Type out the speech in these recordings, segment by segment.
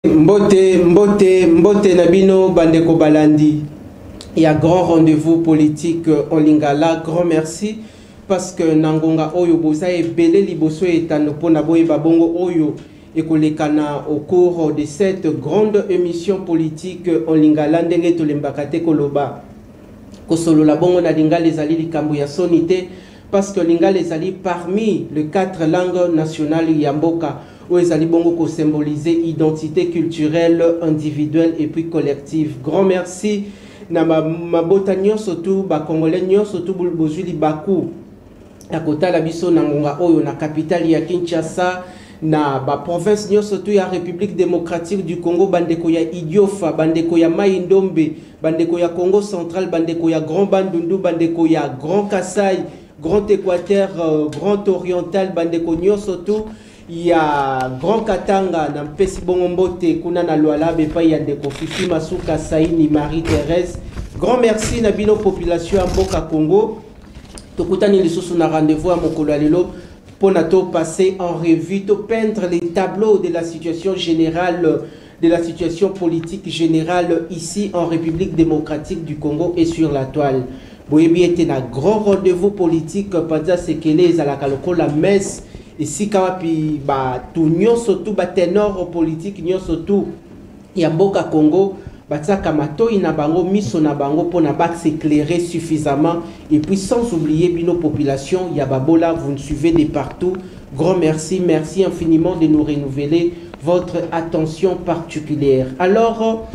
Mbote Nabino Bandeko Balandi. Il y a grand rendez-vous politique en Lingala. Grand merci parce que Nangonga Oyo Bosa et Belé Liboso et Tanopo Naboye Babongo Oyo et Kolekana au cours de cette grande émission politique en Lingala Ndenge Tolembakate Koloba. Kosolo la bongo na Lingala les alliés Likambuya Sonité parce que Lingala les alliés parmi les 4 langues nationales Yamboka. Où les bongo pour symboliser identité culturelle, individuelle et puis collective. Grand merci. Na ma botanio surtout ba congolais surtout bozuli baku. Na kota la biso na ngonga oyo na capitale ya Kinshasa na ba province surtout ya République démocratique du Congo bandeko ya Idiofa, bandeko ya Mai Ndombe, bandeko ya Congo central, bandeko ya Grand Bandundu, bandeko ya Grand Kassai, Grand Équateur, Grand Oriental, bandeko surtout il y a Grand Katanga, na Mpesi Bongombote, Kuna na Luala, Bepa Yandeko, Fifi Masuka, Saïni, Marie-Thérèse. Grand merci na bino population Mboka Congo. Tokutani lisusu na rendez-vous à Mokolo Alelo pour nato passer en revue, to peindre les tableaux de la situation générale, de la situation politique générale ici en République démocratique du Congo et sur la toile. Boyebi était un grand rendez-vous politique pendant ce qu'elle est à la Kaloko, la messe. Et si kawapi ba tout nyon surtout ba ténor politique nyon surtout Yamboka Congo ba tsaka matoi na bango miso na bango pona ba s'éclairer suffisamment et puis sans oublier bino population Yababola vous nous suivez de partout. Grand merci, merci infiniment de nous renouveler votre attention particulière. Alors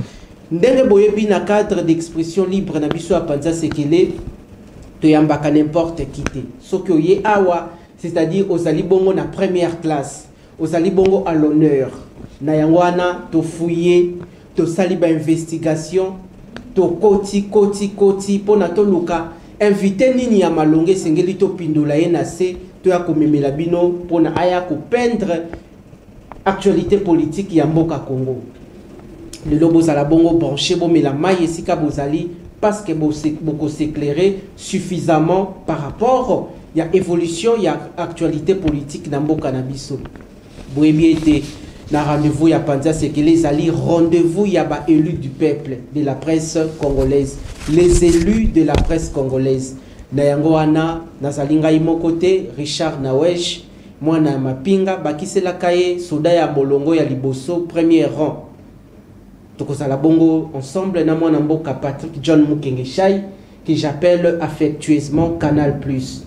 ndenge boyebi na cadre d'expression libre na biso apanza sekele to yambaka n'importe qui te soko ye awa. C'est-à-dire aux alibongo na première classe, aux alibongo à l'honneur. Na yangwana to fouiller, to saliba investigation, to koti pona to luka. Invité nini ya malonge sengeli to pindula yenase, to ya komemela bino pona aya ko peindre actualité politique ya mboka Congo. Le lobo zalabongo branché bo mela maye sika bozali parce que beaucoup s'éclairer suffisamment par rapport il y a évolution, il y a actualité politique dans le Canabiso. Boébi était dans rendez-vous, il y a Panza, c'est que les alliés rendez-vous, il y a des élus du peuple, de la presse congolaise. Les élus de la presse congolaise. Nayangoana, Nazalinga Imokote, Richard Nawesh, moi na Mapinga, Bakise Lakaye, Soudaya Bolongo, ya Liboso, premier rang. Tokosala Bongo ensemble, na moi Namboka Patrick John Mukengeshai, que j'appelle affectueusement Canal Plus.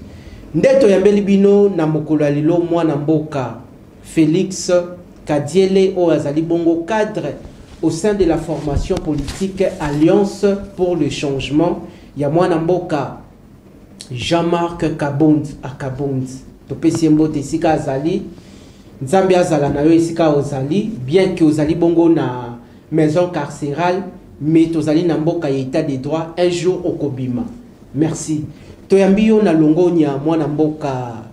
Ndeto yambeli bino na mokolo alilo mwana mboka Félix Kadiele o azali bongo cadre au sein de la formation politique Alliance pour le changement ya mwana mboka Jean-Marc Kabond Akabond to pesembo te sika azali nzambe azala na yo esika ozali bien que ozali bongo na maison carcérale mais tozali na mboka ya état de droit un jour okobima. Merci. Toyambio na longonya mwana mboka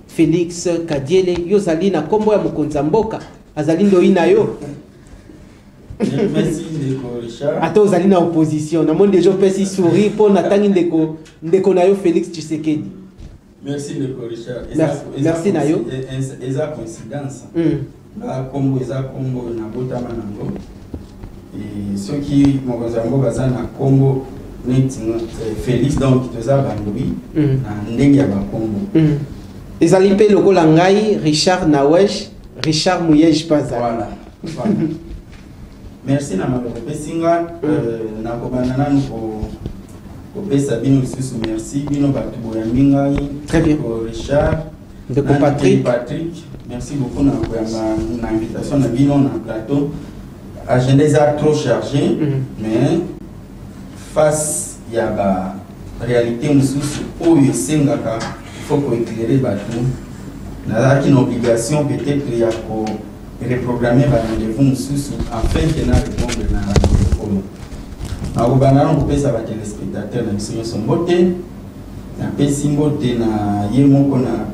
Félix Kadiele yo zali na kombo ya mokonza mboka azali ndo ina yo. Merci ndeko Richard. Ato zali na opposition na monde déjà pesi sourire pour natangi ndeko na yo Félix Tshisekedi. Merci ndeko Richard. Merci na yo. Eza coïncidence. Na kombo eza kombo na botama nango. Et ceux qui mokonza mboka za na kombo Félix donc tu as bandoubi na ndenge ya bakombo ezali pe lokola ngai Richard Nawesh Richard Mouyej Paza voilà merci na maloko pesinga na kobana nanu ko pesa bino susu merci bino batu boyambi ngai très bien Richard de Patrick merci beaucoup na na invitation na bino na plateau agenda est trop chargé mais face à la réalité où il faut éclairer bateau. Nous avons une obligation peut-être de reprogrammer les rendez-vous afin que nous répondions à la téléspectateurs. Nous avons des téléspectateurs qui sont votés. Nous avons des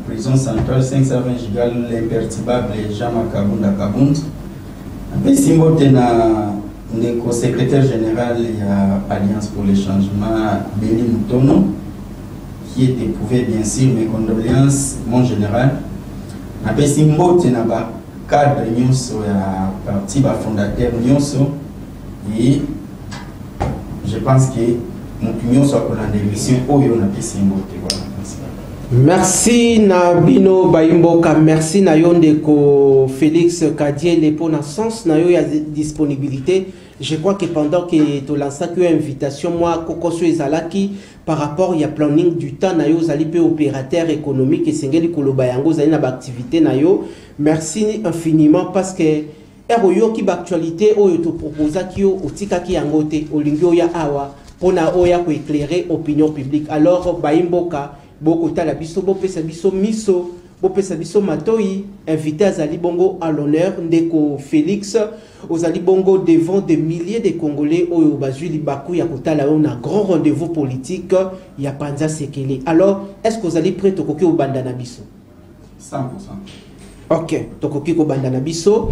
prison centrale 520 gigas, l'imperturbable Jean-Marc Kabund. Nous avons des le secrétaire général de l'Alliance pour le changement, Béni Moutono, qui est éprouvé bien sûr mes condoléances, mon général. Nous avons cadre nyonso ya parti ba fondateur nyonso et je pense que mutu nyonso akolanda émission oyo na pesi mbote voilà. Merci na bino baimboka, merci na yo ndeko Félix Kadiele pour na sens na yo ya disponibilité. Je crois que pendant que tu lances une invitation, moi, Kokoso Ezalaki, par rapport il y a planning du temps, na yo zali pe opérateur économique et sengeli kolobayango zali na activité na yo. Merci infiniment parce que eroyo ki actualité oyo to proposa ki yo otika ki yangote olingyo ya awa pona oya ko éclairer opinion publique. Alors baimboka boko tala biso bo pesa biso miso bo pesa biso matoi invité azali bongo à l'honneur ndeko Félix ozali bongo devant des milliers de Congolais oyo bazui libaku ya kotala on a grand rendez-vous politique ya Panza Sekele. Alors est-ce que vous allez prêt tokoki obanda na biso 100%? OK, tokoki ko banda na biso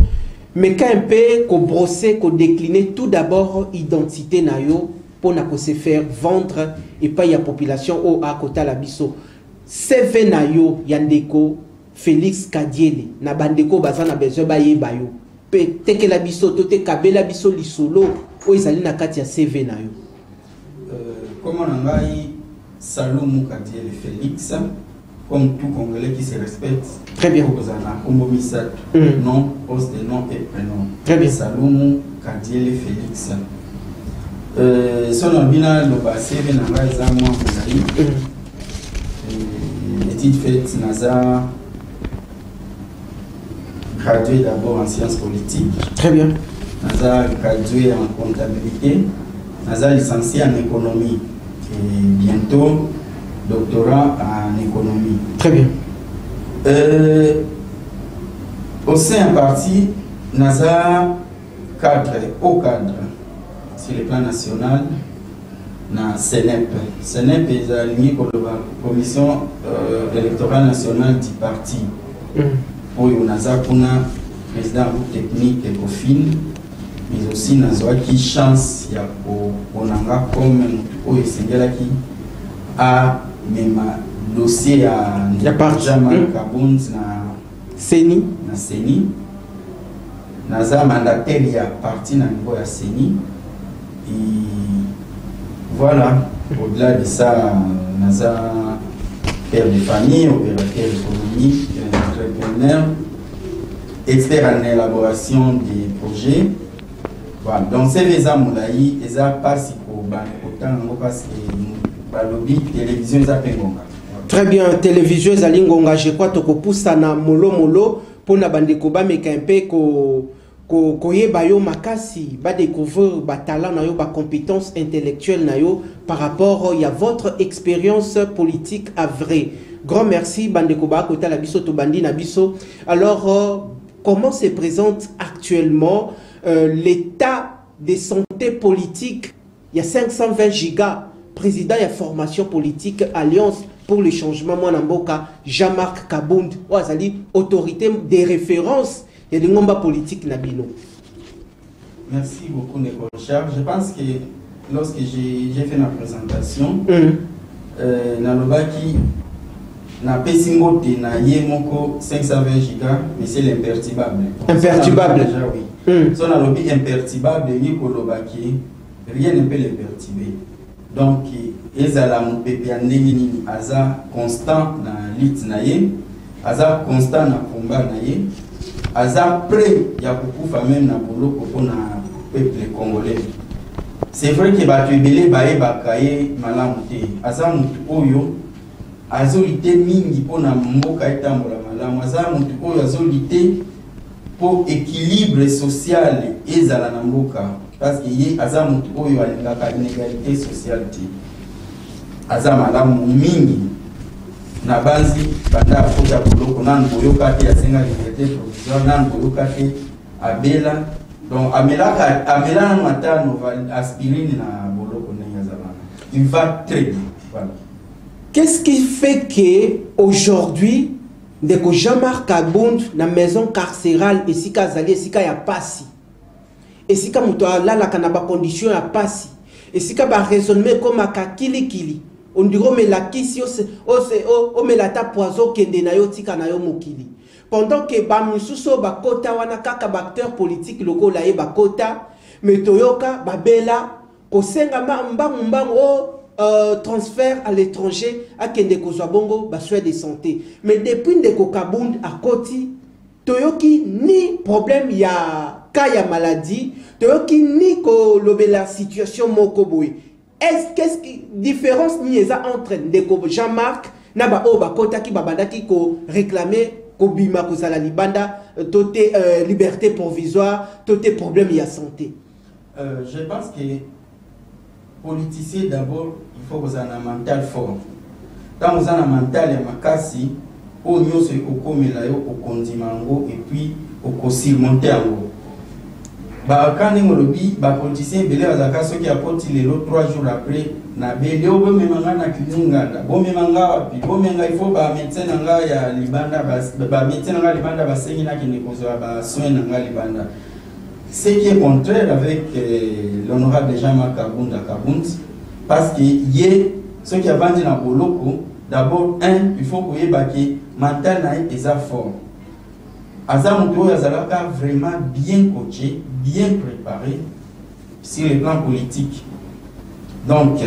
mais quand un peu ko brosser ko décliner tout d'abord identité na yo pour na ko se faire vendre et pas ya population au à kota la biso CV na yo yandeko Félix Kadiele na bandeko baza na besoin ba yeba yo pe teke la biso to te kabela biso lisolo o ezali na kati ya CV na yo comment ngai Salomon Kadiele Félix comme tout Congolais qui se respecte. Très bien. Nom, poste de nom et prénom. Très bien. Salomon Kadiele Félix. Son albina le passé venanga ezamwa mozali. Étude faite naza gradué d'abord en sciences politiques. Très bien. Naza gradué en comptabilité. Naza licencié en économie. Et bientôt doctorat en économie. Très bien. Au sein en parti, Naza cadre, haut cadre, sur le plan national, na CNEP. CNEP est aligné pour la commission électorale nationale du parti. Pour Naza Kuna, président groupe technique et COFIN, mais aussi Naza qui chance, il y a pour Nanga comme qui a même dossier à Jamal Kaboun na Seni na Seni naza mandataire ya parti na niveau ya Seni et voilà au-delà de ça naza père de famille opérateur économique entrepreneur expert en élaboration des projets voilà donc c'est les amoulaï et ça passe pour autant parce que télévision très bien télévision zalingonga je crois toko poussa na molo molo pona bandeko ba mekampe ko yeba yo makasi ba découvrir ba talent na yo ba compétence intellectuelle na yo par rapport à votre expérience politique à vrai. Grand merci bandeko ba kota la biso to bandi na biso. Alors comment se présente actuellement l'état de santé politique? Il y a 520 gigas président de la formation politique Alliance pour le changement Mwanamboka Jean-Marc Kabound Ouazali autorité de référence et de l'ingomba politique Nabino. Merci beaucoup Nicole Charles. Je pense que lorsque j'ai fait ma présentation Nalobaki na pesingote na yemoko 520 gigas mais c'est l'imperturbable. Imperturbable. Déjà oui. Son Nalobi imperturbable Nikolobaki rien ne peut le perturber. Donc, ezala mupepia ndenge aza constant na lutte na ye, aza constant na combat na ye, aza prêt ya kukufa même na boloko pour na peuple congolais. C'est vrai que batu ebele baye bakaye malamu te. Aza mutu oyo azolite mingi pour na mboka etambola malamu. Aza mutu oyo azolite pour équilibre social ezala na mboka. Parce que y a un inégalité sociale. Aza malamu mingi na banzi banda futa boloko nan boyoka te ya senga liberté provisoire nan boyoka te abela donc amela matano aspirine na boloko nenga zabana. Il va très bien. Voilà. Qu'est-ce qui fait que aujourd'hui ndeko Jean-Marc Kabound na maison carcérale et sika zali sika ya pasi et si comme toi là la kanaba condition à passer et si comme raisonner comme à kili on dirait mais la kisi o mais la ta poison kende na yo tika na yo mokili pendant que Bamisuso bakota wana kaka acteur politique lokola ye bakota mais toyoka babela kosenga mbang transfert à l'étranger à kende kozwa bongo ba soins de santé mais depuis ndeko Kabund à Koti toyoki ni problème ya cas ya maladie toyoki ni ko lobela situation moko boy qu'est-ce qui différence ni eza entre ndeko Jean-Marc na ba o bakota ki babandaki ko réclamer ko bima ko sala libanda toté liberté provisoire toté problème ya santé. Je pense que politicien d'abord il faut que vous ayez un mental fort. Quand vous avez un mental ya makasi o nyose okomela yo okondimango et puis okosurmonter yango. Ba quand ngolobi ba politicien belé azaka soki apoti lelo 3 jours après na belé o bomemanga na kilinganda bomemanga wapi bomenga il faut ba médecin nga ya libanda ba médecin nga libanda ba sengi na kine kozwa ba soin nga libanda. Ce qui est contraire avec l'honorable Jean-Marc Kabund, parce que ce qui a vendu dans Boloko, d'abord, il faut que le mental est fort. Azamouto Azalaka vraiment bien coaché, bien préparé sur le plan politique. Donc,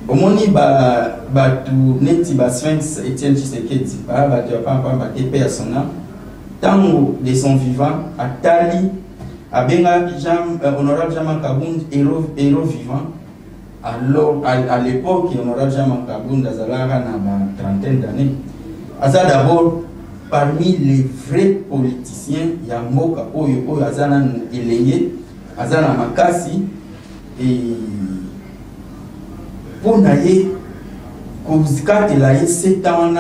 au moment où tu as Sphinx Etienne Tshisekedi, tu as pas personnel, tant de son vivant, à Tali, Abenga honorable Jean-Marc Kabund, héros vivant. Alors, à l'époque, honorable Jean-Marc Kabund Azalara n'a pas 30 d'années. Aza d'abord, parmi les vrais politiciens, il y a Moka Oyo Azana Eleye, Azana Makasi, et pour naïe, Kouzika Telaye, 7 ans,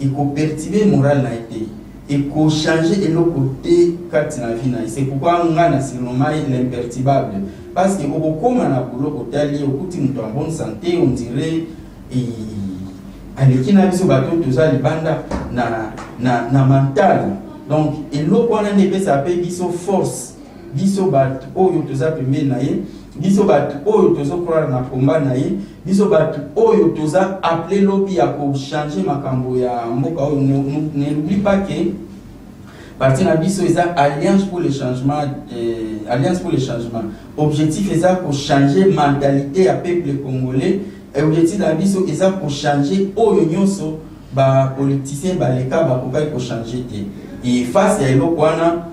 et qu'on perturbe moral na été. Et qu'on change de l'autre côté quand la vie. C'est pourquoi on a l'imperturbable. Parce que comme on a boulot hôtelier, au côté de bonne santé, on dirait à l'équipe n'a pas bateau tout ça les bandes na mental. Donc et l'autre on a des ça peut biso force, biso bat oyo tout ça premier naïe, biso bat oyo tout ça croire na combat naïe, biso bat oyo tout ça appeler lobby à pour changer makambo ya mboka oyo. N'oublie pas que parti na biso eza alliance pour le changement, alliance pour le changement. Objectif eza pour changer mentalité à peuple congolais. Et objectif na biso eza pour changer oyo nyonso ba politicien ba leka ba kokai pour changer te. Et face à eloko wana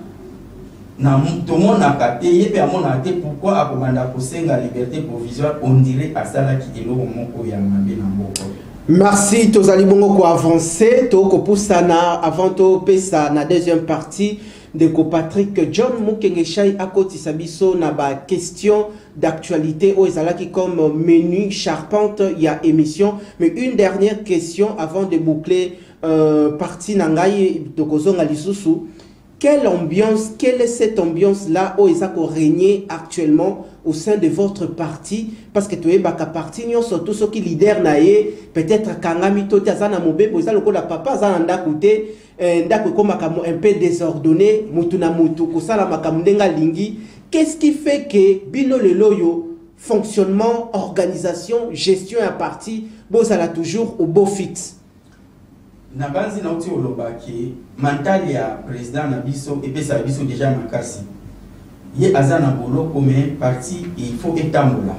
na tout le monde a capté et à mon até pourquoi akomanda kosenga liberté provisoire on dirait à ça là qui eloko moko ya mabe na mboko. Merci, tozali bongo ko avancer, to ko poussana avant to pesa na deuxième partie de ko Patrick John Mukengeshai akoti sabiso na ba question d'actualité au ezalaki comme menu charpente ya émission, mais une dernière question avant de boucler partie nangai de kozonga lisusu. Quelle ambiance, quelle est cette ambiance-là où ils ont régné actuellement au sein de votre parti? Parce que tu es baka parti, surtout ceux qui leader naé, peut-être Kangami Tote Azana Mobe, vous avez le papa Azana côté, un peu désordonné, Mutuna Mutu, Kosala Makamundenga Lingi. Qu'est-ce qui fait que Bino le Loyo, fonctionnement, organisation, gestion à parti, vous avez toujours au beau fixe? Nabanzi na uti olobaki mental ya président na biso et pesa biso déjà makasi ye azana bolo comme parti il faut étambola.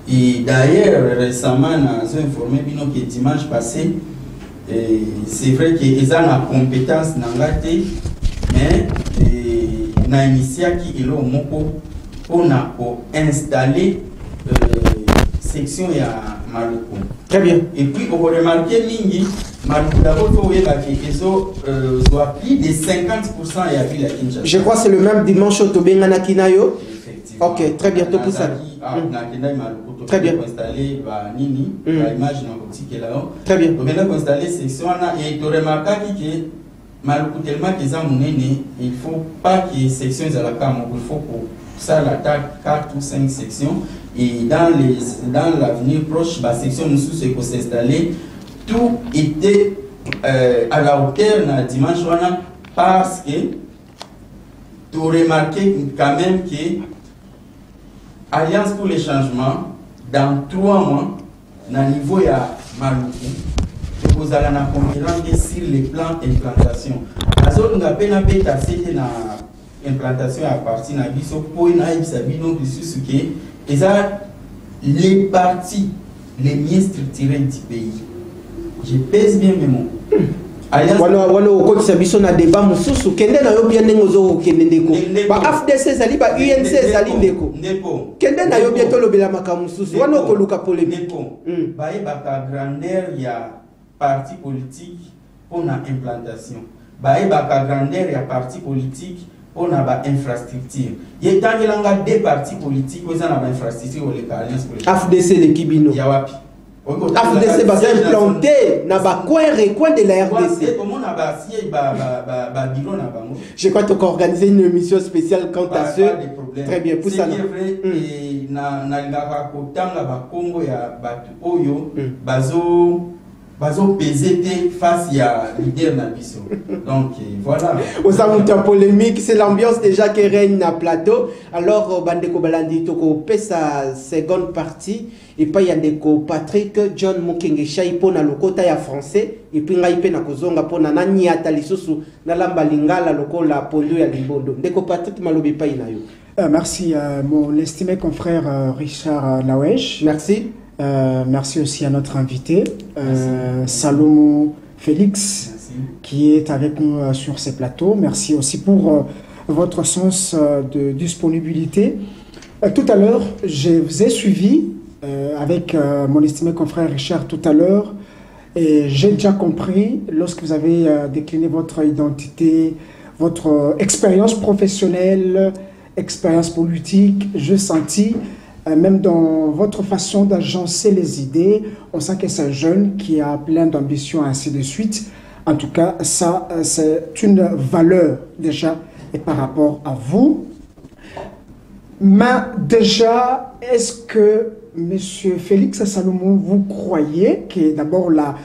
Et d'ailleurs récemment nous avons informé bino que dimanche passé c'est vrai que ezana compétence nangate mais na initiaki elo moko ona ko installer section ya Maluku. Très bien. Et puis on va remarquer mingi d'abord, il faut soit plus de 50% et à ville à Kinshasa. Je crois que c'est le même dimanche au Tobengana Kinayo. Effectivement. Ok, très bientôt pour ça. Très bien. Installer Nini, l'image dans le là. Très bien. On vient d'installer section et tu remarques que Maluku tellement qu'ils ont mené, il ne faut pas qu'il y ait section à la cam, il faut que ça l'attaque 4 ou 5 sections et dans l'avenir proche, la section nous sous s'installer. Tout était à la hauteur na dimanche parce que tu remarqué quand même que Alliance pour le changement dans 3 mois na niveau ya Maluku kozala na concurrence sur les plans implantation. La zone nga pena beta c'était na implantation à partir na biso po na ibisabino lisusu ke eza les partis les mieux structurés du pays. Je pèse bien mes mots. Wana okotisa biso na débat mususu kende na yo bien ngozo kende ndeko ba AFDC zali ba UNC zali ndeko kende na yo bien tolobela makamu mususu wana okoluka polémique ba ka grandeur ya parti politique pour na implantation ba ka grandeur ya parti politique pour na ba infrastructure yetangelanga des partis politiques oza na ba infrastructure ou les alliances politiques AFDC le kibino ya wapi AFDC va implanter dans le coin de la RDC. Je crois qu'on organiser une émission spéciale quant à ce. Très bien, pour ça. Bazo PZT face à leader Nabiso. Donc voilà. Aux amonteurs polémiques, c'est l'ambiance déjà qui règne à plateau. Alors, Bandeko Balandi Toko fait sa seconde partie. Et puis, il y a des Patrick John Mukenge Chai pour na lokota ya français. Et puis, il y a kozonga pour na nani atalisusu na lamba lingala loko la pondo ya limbondo. Ndeko Patrick Malobi pa inayo. Merci mon estimé confrère Richard Lawesh. Merci. Merci aussi à notre invité, Salomon Félix, qui est avec nous sur ces plateaux. Merci aussi pour votre sens de disponibilité. Tout à l'heure, je vous ai suivi avec mon estimé confrère Richard tout à l'heure, et j'ai déjà compris, lorsque vous avez décliné votre identité, votre expérience professionnelle, expérience politique, je sentis même dans votre façon d'agencer les idées, on sent que c'est un jeune qui a plein d'ambition, ainsi de suite. En tout cas, ça, c'est une valeur déjà et par rapport à vous. Mais déjà, est-ce que, M. Félix Salomon, vous croyez que d'abord la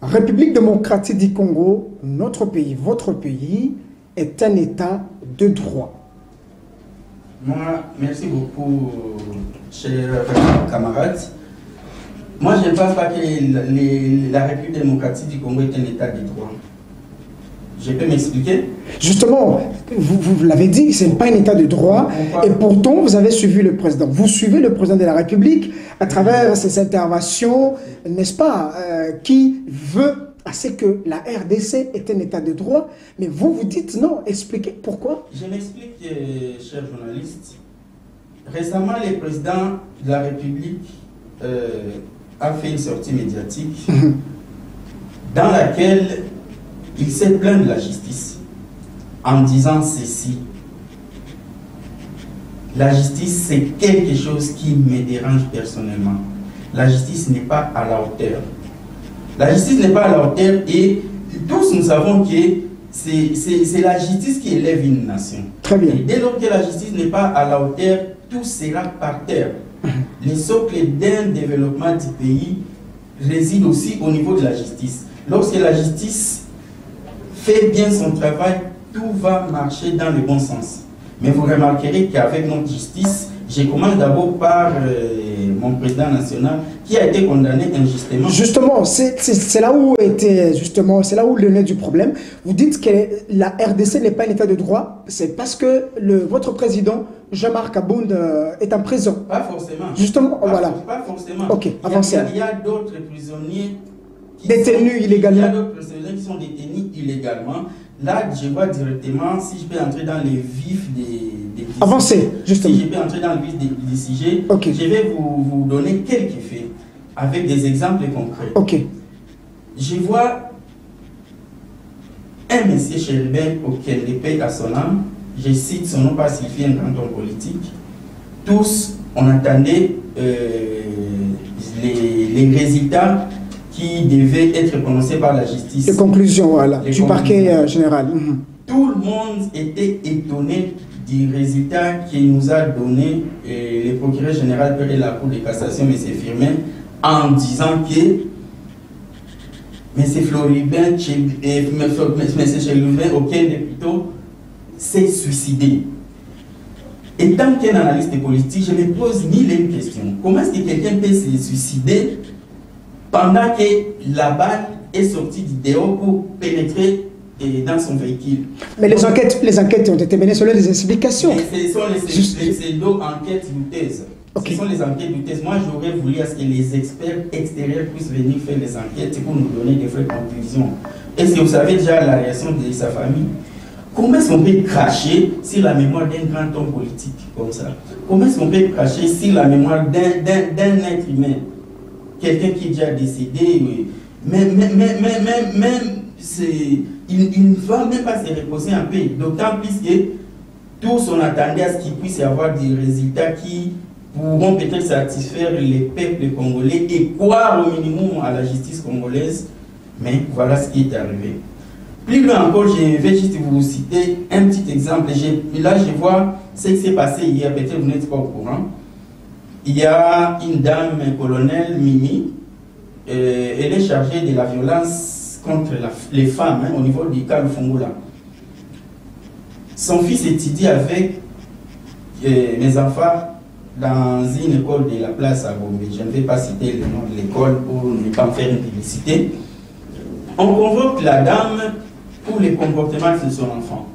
République démocratique du Congo, notre pays, votre pays, est un État de droit? Moi, merci beaucoup, chers camarades. Moi, je ne pense pas que la République démocratique du Congo est un État de droit. Je peux m'expliquer? Justement, vous l'avez dit, ce n'est pas un État de droit. Et pourtant, vous avez suivi le président. Vous suivez le président de la République à travers ses interventions, n'est-ce pas, qui veut c'est que la RDC est un état de droit, mais vous vous dites non. Expliquez pourquoi. Je m'explique, chers journalistes. Récemment, le président de la République a fait une sortie médiatique dans laquelle il s'est plaint de la justice en disant ceci. La justice, c'est quelque chose qui me dérange personnellement. La justice n'est pas à la hauteur. La justice n'est pas à la hauteur et tous nous savons que c'est la justice qui élève une nation. Très bien. Et dès lors que la justice n'est pas à la hauteur, tout sera par terre. Le socle d'un développement du pays réside aussi au niveau de la justice. Lorsque la justice fait bien son travail, tout va marcher dans le bon sens. Mais vous remarquerez qu'avec notre justice, je commence d'abord par mon président national qui a été condamné injustement. Justement, c'est là où était c'est là où le nez du problème. Vous dites que la RDC n'est pas un état de droit, c'est parce que votre président Jean-Marc Abound est en prison. Pas forcément. Justement, voilà. Pas forcément. Ok, avancez. Il y a d'autres prisonniers détenus illégalement. Il y a d'autres prisonniers qui sont détenus illégalement. Là, je vois directement, si je peux entrer dans les vifs des avancez, justement. Si je peux entrer dans le vif des sujets, okay. Je vais vous donner quelques faits avec des exemples concrets. Ok. Je vois un monsieur chérubin auquel les paye à son âme, je cite son nom parce qu'il fait un grand homme politique. Tous, on attendait les résultats qui devaient être prononcés par la justice. Les conclusions, voilà, du parquet général. Tout le monde était étonné du résultat qu'il nous a donné le procureur général de la Cour de cassation, M. Firmin, en disant que M. Floribin, M. Chérubin, auquel plutôt s'est suicidé. Et tant qu'un analyste politique, je me pose mille et une questions. Comment est-ce que quelqu'un peut se suicider pendant que la balle est sorti du dehors pour pénétrer dans son véhicule. Mais les enquêtes ont été menées selon les explications. Mais ce sont les enquêtes douteuses. Okay. Ce sont les enquêtes douteuses. Moi, j'aurais voulu à ce que les experts extérieurs puissent venir faire les enquêtes pour nous donner des vraies conclusions. Est-ce que vous savez déjà la réaction de sa famille? Comment est-ce qu'on peut cracher sur la mémoire d'un grand homme politique comme ça? Comment est-ce qu'on peut cracher sur la mémoire d'un être humain? Quelqu'un qui est déjà décédé, même il ne va même pas se reposer en paix. D'autant plus que tous on attendait à ce qu'il puisse y avoir des résultats qui pourront peut-être satisfaire les peuples congolais et croire au minimum à la justice congolaise. Mais voilà ce qui est arrivé. Plus loin encore, je vais juste vous citer un petit exemple. Là, je vois ce qui s'est passé hier, peut-être vous n'êtes pas au courant. Il y a une dame, un colonel Mimi, elle est chargée de la violence contre les femmes au niveau du cas de Fongola. Son fils étudie avec mes enfants dans une école de la place à Gombe. Je ne vais pas citer le nom de l'école pour ne pas faire une publicité. On convoque la dame pour les comportements de son enfant.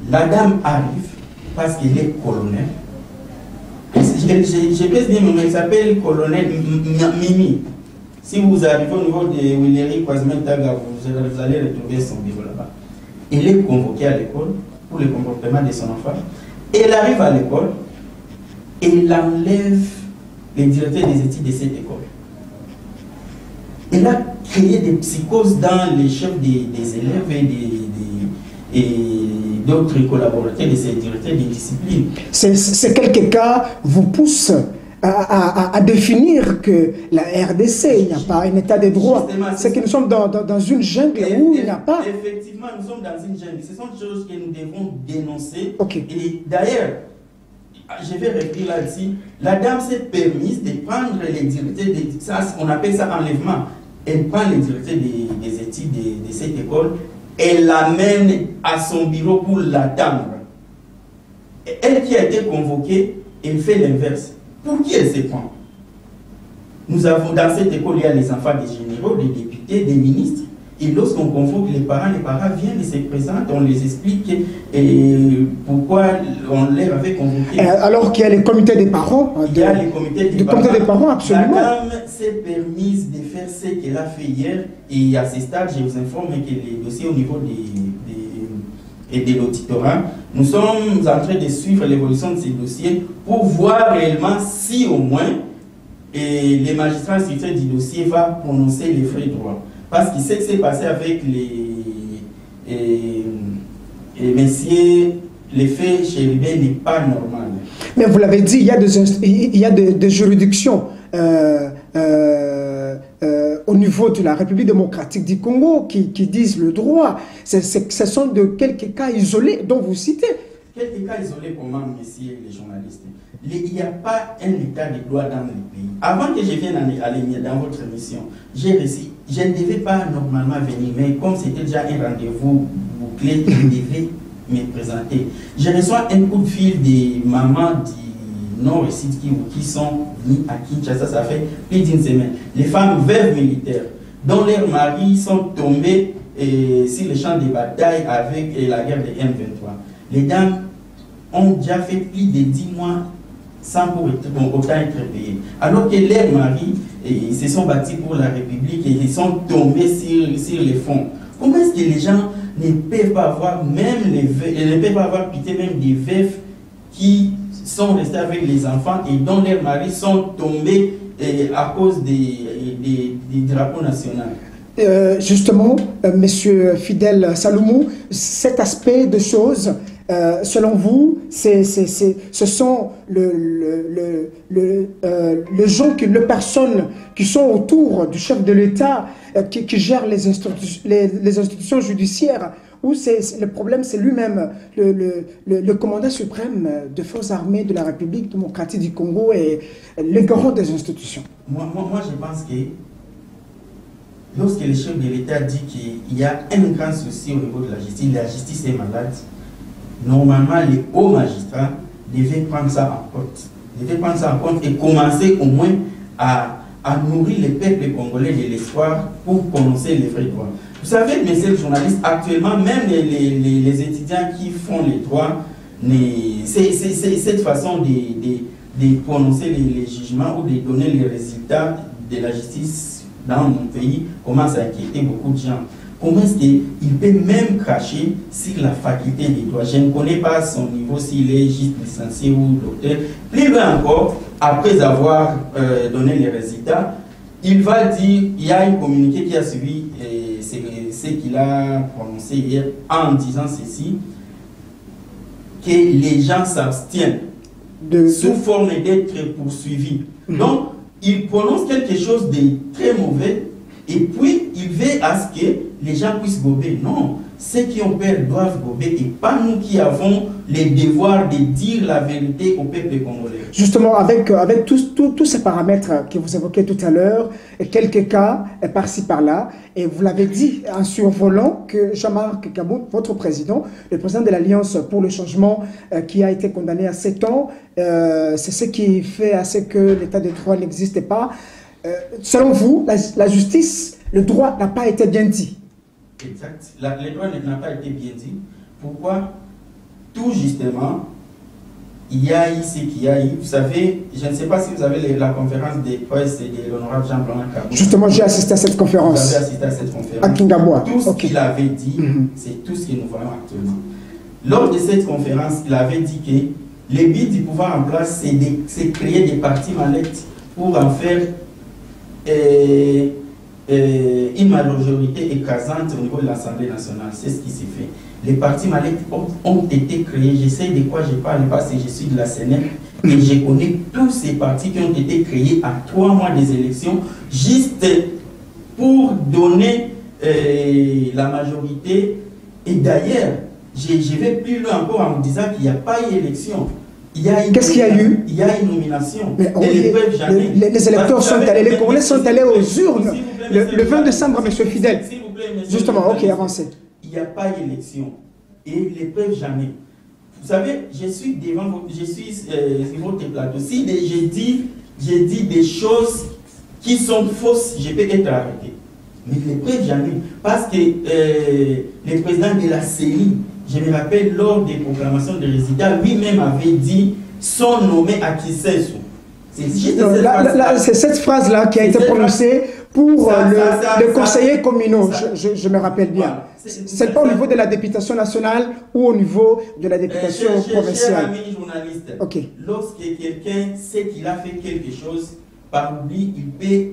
La dame arrive parce qu'elle est colonel. Je peux dire, mais il s'appelle colonel Mimi. Si vous arrivez au niveau de Willery, Kwazimentaga, vous allez retrouver son bureau là-bas. Elle est convoquée à l'école pour le comportement de son enfant. Elle arrive à l'école et elle enlève le directeur des études de cette école. Elle a créé des psychoses dans les chefs des élèves et d'autres collaborateurs de ces directeurs des disciplines. Ces quelques cas vous poussent à définir que la RDC, il n'y a pas un état de droit. C'est que nous sommes dans une jungle où il n'y a pas... Effectivement, nous sommes dans une jungle. Ce sont des choses que nous devons dénoncer. Okay. Et d'ailleurs, je vais revenir là-dessus. La dame s'est permise de prendre les directeurs, on appelle ça enlèvement. Elle prend les directeurs des études de cette école, elle l'amène à son bureau pour l'attendre. Elle qui a été convoquée, elle fait l'inverse. Pour qui elle se prend? Nous avons dans cette école, il y a les enfants des généraux, des députés, des ministres. Et lorsqu'on convoque les parents viennent, ils se présentent, on les explique pourquoi on leur avait convoqué. Alors qu'il y a les comités des parents. Il y a les comités des parents, absolument. La dame s'est permise de faire ce qu'elle a fait hier. Et à ce stade, je vous informe que les dossiers au niveau de l'auditorat, nous sommes en train de suivre l'évolution de ces dossiers pour voir réellement si au moins les magistrats instructeurs du dossier vont prononcer les frais droits. Parce qu'il sait que c'est passé avec les messieurs, les faits chez Ribé n'est pas normal. Mais vous l'avez dit, il y a des juridictions au niveau de la République démocratique du Congo qui disent le droit. Ce sont de quelques cas isolés dont vous citez. Quelques cas isolés, comment, messieurs les journalistes? Il n'y a pas un état de droit dans le pays. Avant que je vienne dans votre émission, je ne devais pas normalement venir, mais comme c'était déjà un rendez-vous bouclé, je devais me présenter. Je reçois un coup de fil des mamans du Nord et Sud qui sont venues à Kinshasa, ça fait plus d'une semaine. Les femmes veuves militaires, dont leurs maris sont tombés sur le champ de bataille avec la guerre de M23. Les dames ont déjà fait plus de 10 mois sans pour autant être payés. Alors que leurs maris se sont battus pour la République et ils sont tombés sur les fonds. Comment est-ce que les gens ne peuvent pas avoir même ne peuvent pas avoir pitié même des veufs qui sont restés avec les enfants et dont leurs maris sont tombés à cause des drapeaux nationaux? Justement, Monsieur Fidèle Salomon, cet aspect de choses, selon vous, ce sont les gens, les personnes qui sont autour du chef de l'État, qui gèrent les institutions judiciaires, ou le problème c'est lui-même, le commandant suprême des forces armées de la République démocratique du Congo et le garant des institutions? Moi, je pense que lorsque le chef de l'État dit qu'il y a un grand souci au niveau de la justice est malade, normalement les hauts magistrats devaient prendre ça en compte. Et commencer au moins à a nourri les peuples congolais de l'espoir pour prononcer les vrais droits. Vous savez, messieurs les journalistes, actuellement, même les étudiants qui font les droits, c'est cette façon de prononcer les jugements ou de donner les résultats de la justice dans mon pays commence à inquiéter beaucoup de gens. Comment est-ce qu'il peut même cracher sur la faculté des droits? Je ne connais pas son niveau, s'il est juste licencié ou docteur. Plus loin encore, après avoir donné les résultats, il va dire, il y a un communiqué qui a suivi ce qu'il a prononcé hier en disant ceci, que les gens s'abstiennent sous forme d'être poursuivis. Donc, il prononce quelque chose de très mauvais et puis il veut à ce que les gens puissent gober. Non, ceux qui ont peur doivent gober et pas nous qui avons les devoirs de dire la vérité au peuple congolais. Justement, avec tous ces paramètres que vous évoquez tout à l'heure, quelques cas par-ci par-là, et vous l'avez dit en survolant que Jean-Marc Kabound, votre président, le président de l'Alliance pour le changement qui a été condamné à 7 ans, c'est ce qui fait à ce que l'état de droit n'existe pas. Selon vous, la justice, le droit n'a pas été bien dit. Exact. Le droit n'a pas été bien dit. Pourquoi? Tout justement, il y a eu ce qu'il y a eu. Vous savez, je ne sais pas si vous avez la conférence des presse de l'honorable Jean-Blanc Kabound. Justement, j'ai assisté à cette conférence. Vous avez assisté à cette conférence. À Kingaboua. Tout ce qu'il avait dit, c'est tout ce que nous voyons actuellement. Lors de cette conférence, il avait dit que le but du pouvoir en place, c'est de créer des partis mallettes pour en faire une majorité écrasante au niveau de l'Assemblée nationale. C'est ce qui s'est fait. Les partis mallettes ont été créés. Je sais de quoi je parle parce que je suis de la Sénèque et je connais tous ces partis qui ont été créés à 3 mois des élections juste pour donner la majorité. Et d'ailleurs, je vais plus loin encore en me disant qu'il n'y a pas eu élection. Qu'est-ce qu'il y a eu? Il y a une nomination. Mais les électeurs sont allés, les Congolais sont allés aux urnes le 20 décembre, M. Fidèle. Justement, ok, avancez. Il n'y a pas d'élection. Et les preuves jamais. Vous savez, je suis devant sur votre plateau. Si j'ai dit des choses qui sont fausses, je peux être arrêté. Mais les preuves jamais. Parce que le président de la CENI, je me rappelle, lors des proclamations de résultats, lui-même avait dit son nommé à Kisesu. C'est cette phrase-là qui a été prononcée pour le conseiller communaux, je me rappelle bien. Voilà. C'est pas au niveau de la députation nationale ou au niveau de la députation provinciale. Cher ami journaliste, okay. Lorsque quelqu'un sait qu'il a fait quelque chose, par oubli, il peut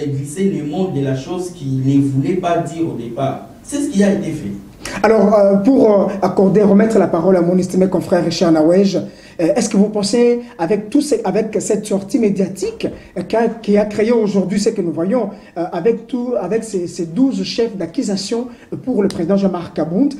glisser le mot de la chose qu'il ne voulait pas dire au départ. C'est ce qui a été fait. Alors, pour remettre la parole à mon estimé confrère Richard Nawej, est-ce que vous pensez, avec cette sortie médiatique qui a créé aujourd'hui ce que nous voyons, avec ces 12 chefs d'accusation pour le président Jean-Marc Kabound,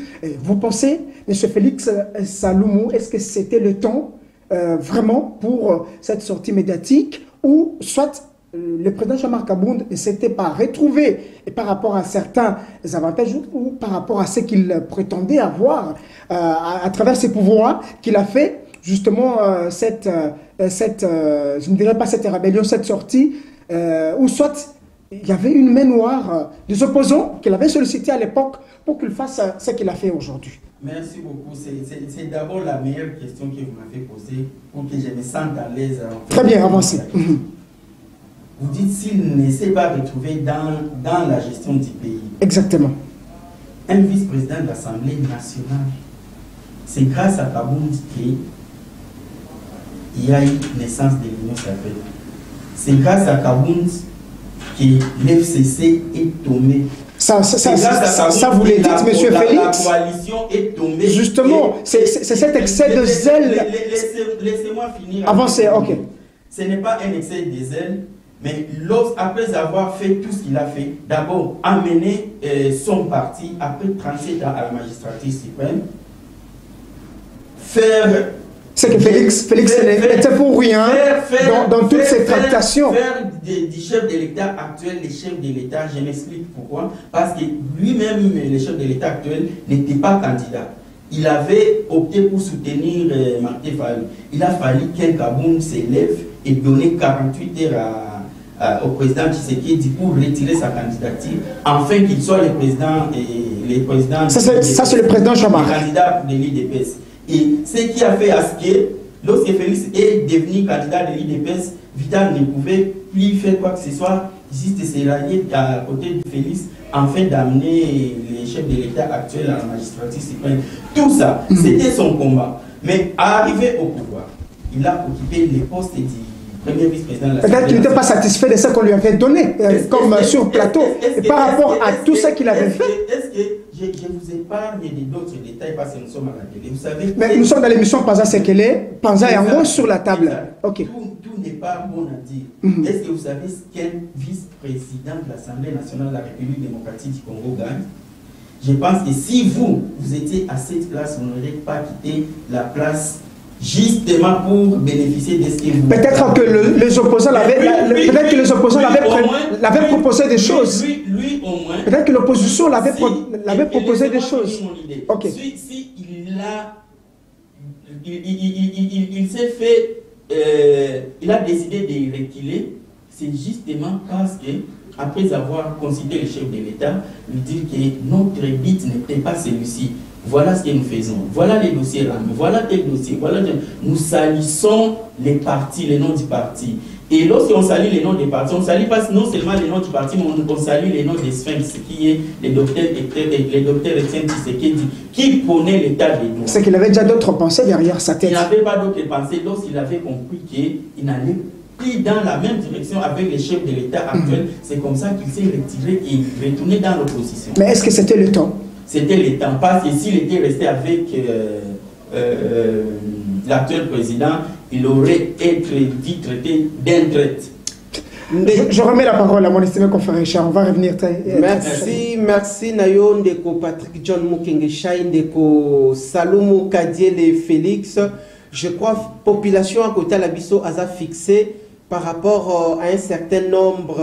vous pensez, M. Félix Saloumou, est-ce que c'était le temps vraiment pour cette sortie médiatique, ou soit le président Jean-Marc Kabound ne s'était pas retrouvé par rapport à certains avantages ou par rapport à ce qu'il prétendait avoir à travers ses pouvoirs qu'il a fait justement je ne dirais pas cette rébellion, cette sortie, ou soit il y avait une main noire des opposants qu'il avait sollicité à l'époque pour qu'il fasse ce qu'il a fait aujourd'hui. Merci beaucoup. C'est d'abord la meilleure question que vous m'avez posée pour que je me sente à l'aise. Très bien, avancez. Vous dites s'il ne s'est pas retrouvé dans la gestion du pays. Exactement. Un vice-président de l'Assemblée nationale, c'est grâce à Kabound qu'il y a eu naissance de l'Union sacrée. C'est grâce à Kabound que l'FCC est tombé. Ça vous l'avez dit, M. Félix. La coalition est tombée. Justement, c'est cet excès de zèle. Laissez-moi finir. Avancez, ok. Ce n'est pas un excès de zèle, mais après avoir fait tout ce qu'il a fait, d'abord amener son parti, après 37 ans à la magistrature suprême, faire... C'est que Félix n'était pour rien dans toutes ces tractations. Faire du chef de l'État actuel les chefs de l'État, je m'explique pourquoi. Parce que lui-même, le chef de l'État actuel, n'était pas candidat. Il avait opté pour soutenir Martin Fayulu. Il a fallu qu'un Kabound s'élève et donner 48 heures au président Tshisekedi pour retirer sa candidature, afin qu'il soit le président et les présidents. Ça c'est le président Jean-Marc. Candidat de l'IDPS. Et ce qui a fait à ce que, lorsque Félix est devenu candidat de l'IDPS, Vital ne pouvait plus faire quoi que ce soit, juste se rallier à côté de Félix, afin d'amener les chefs de l'État actuel à la magistrature suprême. Tout ça, c'était son combat. Mais arrivé au pouvoir, il a occupé les postes du premier vice-président de la Peut-être qu'il n'était pas satisfait de ce qu'on lui avait donné, comme sur plateau, par rapport à tout ce qu'il avait fait. Est-ce que je vous épargne d'autres détails parce que nous sommes à la télé? Vous savez. Mais nous sommes dans l'émission Panza Sekele, Panza et Ango sur la table. Ok. Tout n'est pas bon à dire. Est-ce que vous savez quel vice-président de l'Assemblée nationale de la République démocratique du Congo gagne? Je pense que si vous étiez à cette place, vous n'aurez pas quitté la place justement pour bénéficier de ce que vous... Peut-être que les opposants l'avaient proposé des choses. Lui au moins... Peut-être que l'opposition l'avait proposé des choses. Ok. Si il s'est fait... il a décidé de reculer, c'est justement parce que, après avoir consulté le chef de l'État, lui dire que notre but n'était pas celui-ci. Voilà ce que nous faisons. Voilà les dossiers RAM. Voilà tel dossier. Voilà nous salissons les partis, les noms du parti. Et lorsqu'on salue les noms des partis, on ne salue pas non seulement les noms du parti, mais on salue les noms des sphinx, qui est les docteurs Etienne Tshisekedi, qui connaît l'état des droits. C'est qu'il avait déjà d'autres pensées derrière sa tête. Il n'avait pas d'autres pensées lorsqu'il avait compris qu'il n'allait plus dans la même direction avec les chefs de l'État actuel. C'est comme ça qu'il s'est retiré et retourné dans l'opposition. Mais est-ce que c'était le temps? C'était le temps. Parce que s'il était resté avec l'actuel président, il aurait été dit traité d'un traite. Je remets la parole à mon estimé confrère Richard. On va revenir. Merci Nayo Ndeko Patrick John Mukengeshai Ndeko Salomo Kadiele Félix. Je crois population à côté de la Bisso a fixé par rapport à un certain nombre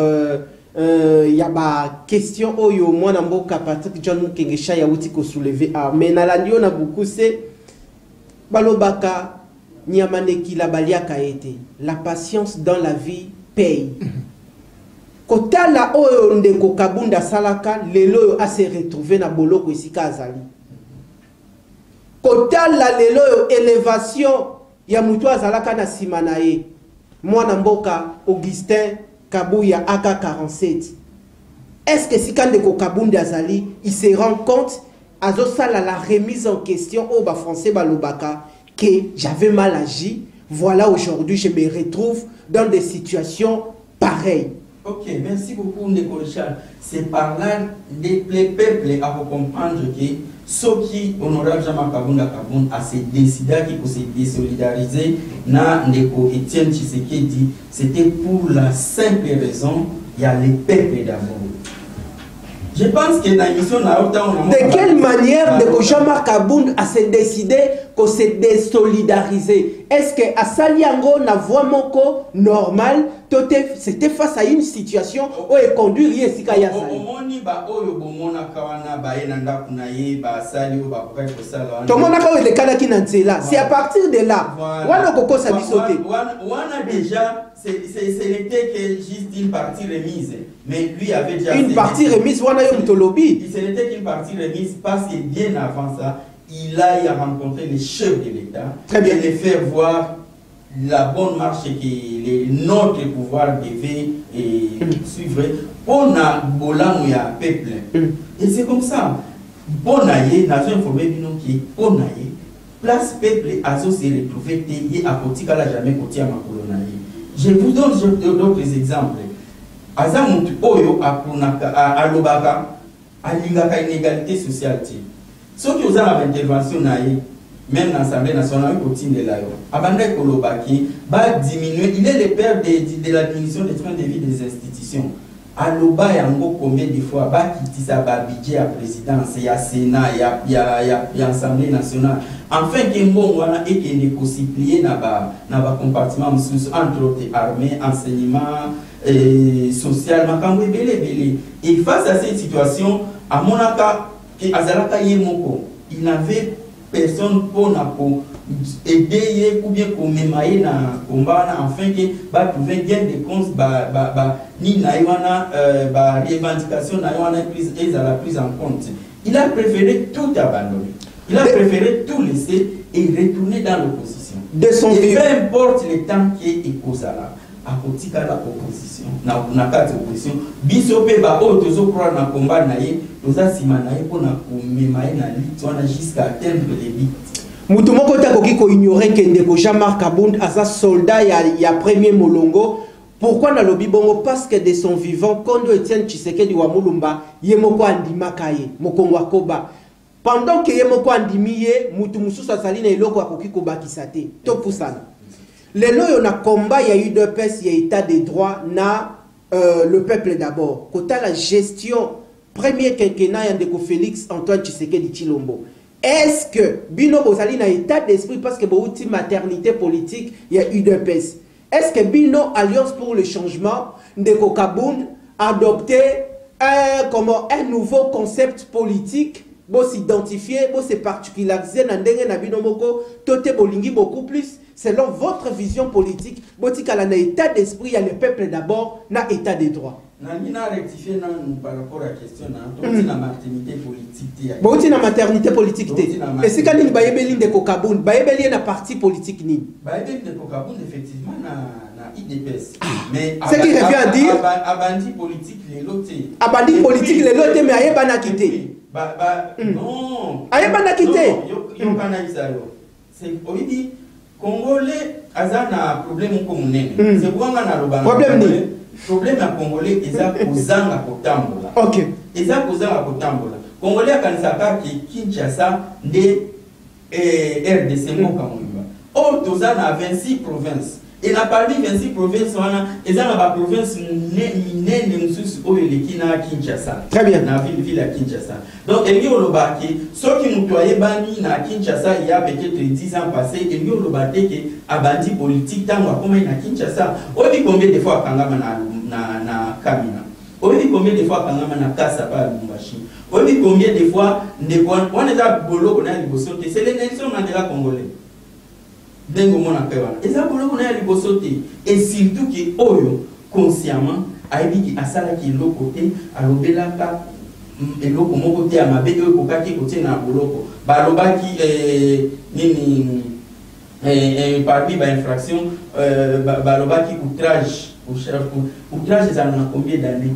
il y a des questions où moi Namboka Patrick John Mukengesha ya outi ko soulever mais na la na beaucoup c'est balobaka nyamaneki la baliaka été la patience dans la vie paye. Kotala oyo ndeko kabunda salaka lelo a se retrouver na boloko isika azali. Kotala lelo élévation ya mutu azalaka na simana ye. Mwana mboka Augustin Kabouya AK47. Est-ce que si Kandeko Kabunda Azali, il se rend compte à la remise en question au bas français balobaka que j'avais mal agi. Voilà, aujourd'hui je me retrouve dans des situations pareilles. Ok, merci beaucoup Ndeko Richard. C'est par là les peuples à comprendre que ceux qui honorable Jean-Marc Kabunda Kabunda a se décidé qu'il faut se désolidariser na Ndeko Etienne Tshisekedi, c'était pour la simple raison il y a les peuples d'abord. Je pense que dans l'émission de quelle manière Ndeko Jean-Marc Kabunda a se décidé qu'on se désolidariser? Est-ce que à Saliango na voix moko normal? C'était face à une situation où il conduit ici kaya sali. C'est à partir de là. Déjà, ce n'était que juste une partie remise. Mais lui avait déjà une partie remise. Ce n'était qu'une partie remise parce que bien avant ça, il a rencontré les chefs de l'État et les faire voir la bonne marche que notre pouvoir devait suivre pour na bolan ya peuple. Et c'est comme ça. Bon aïe, nation informé qui bon aïe, place peuple azo se retrouver et à côté qu'à la jamais côté à ma colonaïe. Je vous donne d'autres exemples. Azamut oyo à lobaka à l'ingaka inégalité sociale. Ceux qui ont l'intervention naïe. Même dans l'Assemblée nationale, va diminuer. Il est le père de l'administration des trains de vie des institutions. Aloba yango combien de fois ba quitter sa budget à présidence, il y a Sénat, il y a Assemblée nationale. Enfin que bon wana et que ne possibilier na ba compartiment entre autres armée, enseignement, social, makambo belé. Et face à cette situation, à monaka que azalaka yemoko, il n'avait personne pour aider ou bien commémorer na combat afin que va trouver gain de cause ni na yona revendication na yona prise la prise en compte. Il a préféré tout abandonner. Il a préféré tout laisser et retourner dans l'opposition. De son vivant. Peu importe le temps qui est causala à côté de l'opposition, na carte opposition, bisope ba o tozo croire na combat na ye, toza sima na ye pour na commémorer na lutte wana jusqu'à atteindre les buts. Mutu moko ta koki ko ignorer que ndeko Jean-Marc Kabound asa soldat ya premier molongo. Pourquoi na lobi bongo? Parce que de son vivant Kondo Etienne Tshisekedi wa Mulumba ye moko andima kaye mokongo akoba. Pendant que ye moko andimi ye mutu mususu asali na eloko akoki ko bakisa te. To pusana. Lelo yo na combat ya UDPS ya état de droit na le peuple d'abord. Kota la gestion premier quinquennat ya ndeko Félix Antoine Tshisekedi Tshilombo. Est-ce que Bino Bozali na état d'esprit parce que Bouti maternité politique il y a UDPS? Est-ce que Bino Alliance pour le changement Ndeko Kabound adopté un nouveau concept politique pour s'identifier, pour se particulariser dans na Bino Moko tote bolingi beaucoup plus selon votre vision politique? Botika la na état d'esprit il y a le peuple d'abord na état de droit. Nina rectifié par rapport à la question na maternité politique. Bouti na maternité politique. Et si quand il bayebeli de Kabound, bayebeli na parti politique ni. Bayebeli de Kabound effectivement na IDPS. Mais ce qui revient à dire abandi politique les lotés. Abandi politique les lotés mais ayeba na quitté. Non. Ayeba na quitté. Yo kana isalo. C'est oidi Congolais azana problème ko munene. C'est bwanga na lobanga. Problème ni. Problème à Congolais eza kozanga kotambola. OK. Eza kozanga kotambola. Congolais akanisaka ki Kinshasa nde RDC moka mwiba. Or toza na 26 provinces. Et na parmi 26 provinces wana eza na ba province minene mususu oyo leki na Kinshasa. Très bien. Na ville à Kinshasa. Donc Elio Lobaki, ceux qui nous toyaient bani na Kinshasa il y a peut-être 10 ans passés, Elio Lobaki que abandi politique tango comme na Kinshasa. On dit combien de fois kangama na Kamina. On dit combien de fois kangama na Kasapa Lumbashi. On dit combien de fois on est à Boloko na Libosote, c'est les Nelson Mandela congolais. Dengo mona pewana. Eza Boloko na Libosote et surtout que oyo consciemment aibi ki asala ki lokote alobela ka eloko moko te amabe oyo kokaki kote na boloko balobaki nini parmi ba infraction balobaki outrage ça na combien d'années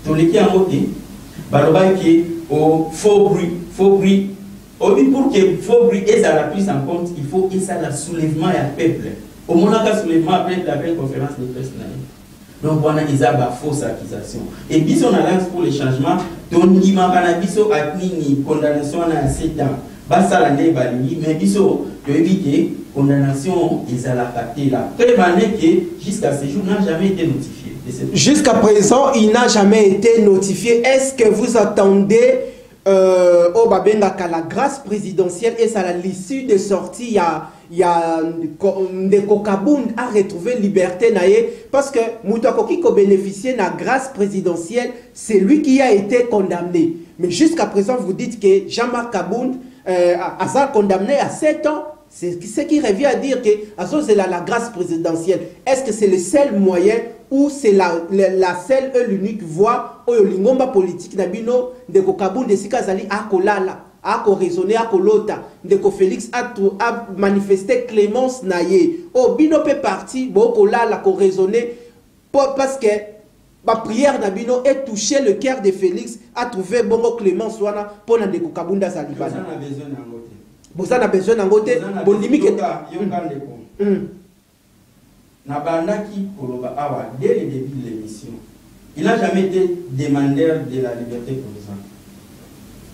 toleki yango te balobaki au faux bruit obi pour que faux bruit ait la prise en compte il faut que ça la soulèvement ya peuple au moment que soulèvement après la conférence de presse donc on a des fausses accusations et biso na alliance pour le changement toni makana biso atnini condamnation na 7 ans basala ne balingi mais biso to éviter condamnation ezalaka te la preuve que jusqu'à ce jour n'a jamais été notifié. Jusqu'à présent il n'a jamais été notifié. Est-ce que vous attendez au babengaka la grâce présidentielle et ça à l'issue de sortie il y a Ndeko Kabound a retrouvé liberté naie parce que Moutakoki ko bénéficié de la grâce présidentielle, c'est lui qui a été condamné. Mais jusqu'à présent vous dites que Jean-Marc Kabound a condamné à 7 ans. C'est ce qui revient à dire que c'est la grâce présidentielle. Est-ce que c'est le seul moyen ou c'est la seule et l'unique voie où l'ingomba politique nabino de Kabound de Sikazali a kolala a raisonné a kolota de Félix a manifesté clémence naie au bino pe parti bokolala ko raisonner parce que ma prière nabino est touché le cœur de Félix a trouvé bongo clémence wana pour de Kabunda Salibana. Vous avez besoin d'un côté, bon limite. Dès le début de l'émission, il n'a jamais été demandeur de la liberté provisoire.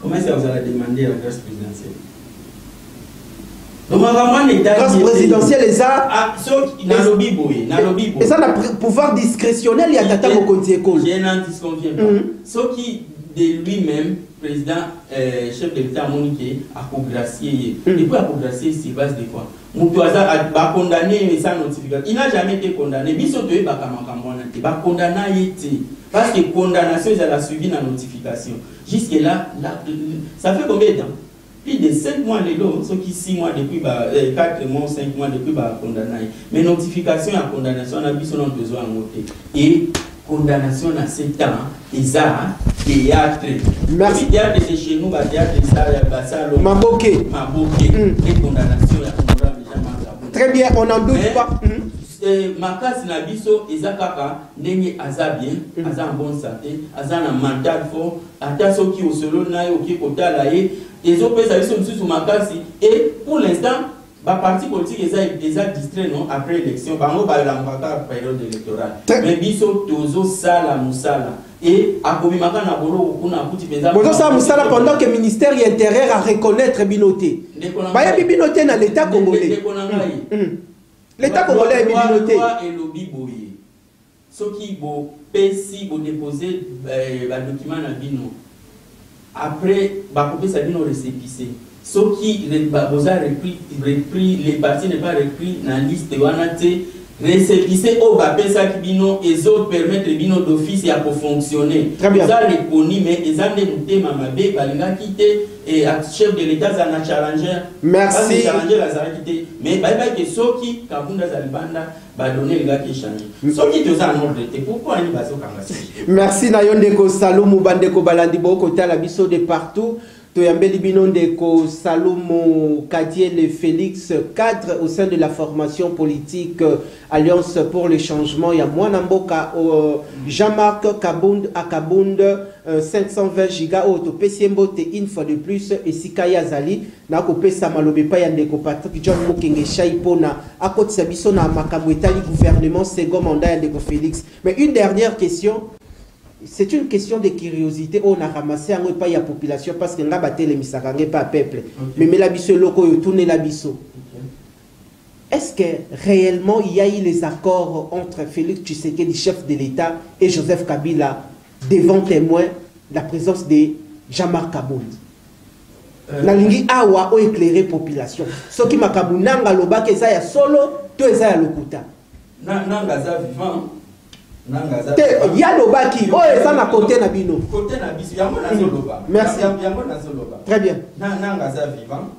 Comment est-ce que vous allez demander la grâce présidentielle? La grâce présidentielle, et ça, et ça, le pouvoir discrétionnel, il y a tata au côté école. Je n'en disconviens pas. Ce qui, de lui-même, président, chef de l'État Monique, a gracié. Et puis, a gracié sur base de quoi? Moutouaza a condamné sans notification. Il n'a jamais été condamné. Bisotoé Bakamakamwanate, va condamner. Parce que condamnation, elle a suivi la notification. Jusque-là, ça fait combien de temps? plus de 5 mois les lots, ceux qui 6 mois depuis 4 mois, 5 mois depuis condamné. Mais notification à condamnation, on a besoin de voter. Et condamnation à 7 ans, ils ont théâtre. Merci. Théâtre de chez nous, théâtre de ça, Maboke. Et condamnation à très bien, on n'en doute pas. Makas na biso ezakaka ndenge azabien, aza en bonne santé, aza na mental fort, ata soki osolo na yo ki kotala ye, ezopesa biso msusu makasi et pour l'instant ba parti politique eza distrait non après élection, bango ba la mbaka période électorale. Mais biso tozo sala musala et akomimaka na bolo kuna kuti penza. Bozo sala musala pendant que le ministère intérieur a reconnaître binoté. Ba ya binoté na l'état congolais. L'État congolais est binoté. Et lobby boye. Ce qui bo pesi bo déposer ba document na bino. Après ba couper ça bino récépissé. Ce qui les boza repris les partis n'est pas repris na liste wanate récépissé au ba pesa ki bino et autres permettre bino d'office ya pour fonctionner. Très bien. Ça reconnu mais ils ont démonté mamabe balinga quitter et chef de l'État ça na challenger. Merci. Challenger la zara quitter mais ba que soki kabunda zalibanda ba donner les gars qui changent. Soki to ça en ordre pourquoi ni baso kangasi. Merci na yondeko Salomo bandeko balandi boko tala biso de partout. Toyambeli Binondeko, Salomo Kadiel Félix, cadre au sein de la formation politique Alliance pour le changement. Il y a Mwanamboka, Jean-Marc Kabound Akabound, 520 giga auto, PCMBOT une fois de plus, et Sikaya Zali, Nako Pesa Malobepa Yandeko Patrick John Mokenge Shaipona, à côté de Sabiso na Makamwetali gouvernement, second mandat Yandeko Félix. Mais une dernière question. C'est une question de curiosité. On a ramassé un pas la population parce que nous avons battu les misakangé pas peuple. Mais la biso loko yo tourné la biso. Est-ce que réellement il y a eu les accords entre Félix Tshisekedi, chef de l'État, et Joseph Kabila devant témoin la présence de Jean-Marc Kabound? Nalingi awa o éclairer population. Ce qui m'a kabunanga loba que ça ya solo, tout ça ya lokuta. Nanga za vivant. Il y a le baki, oh, et ça n'a côté Nabino. Côté Nabino, il y a mon azoloba. Merci. Très bien. Nangaza vivant.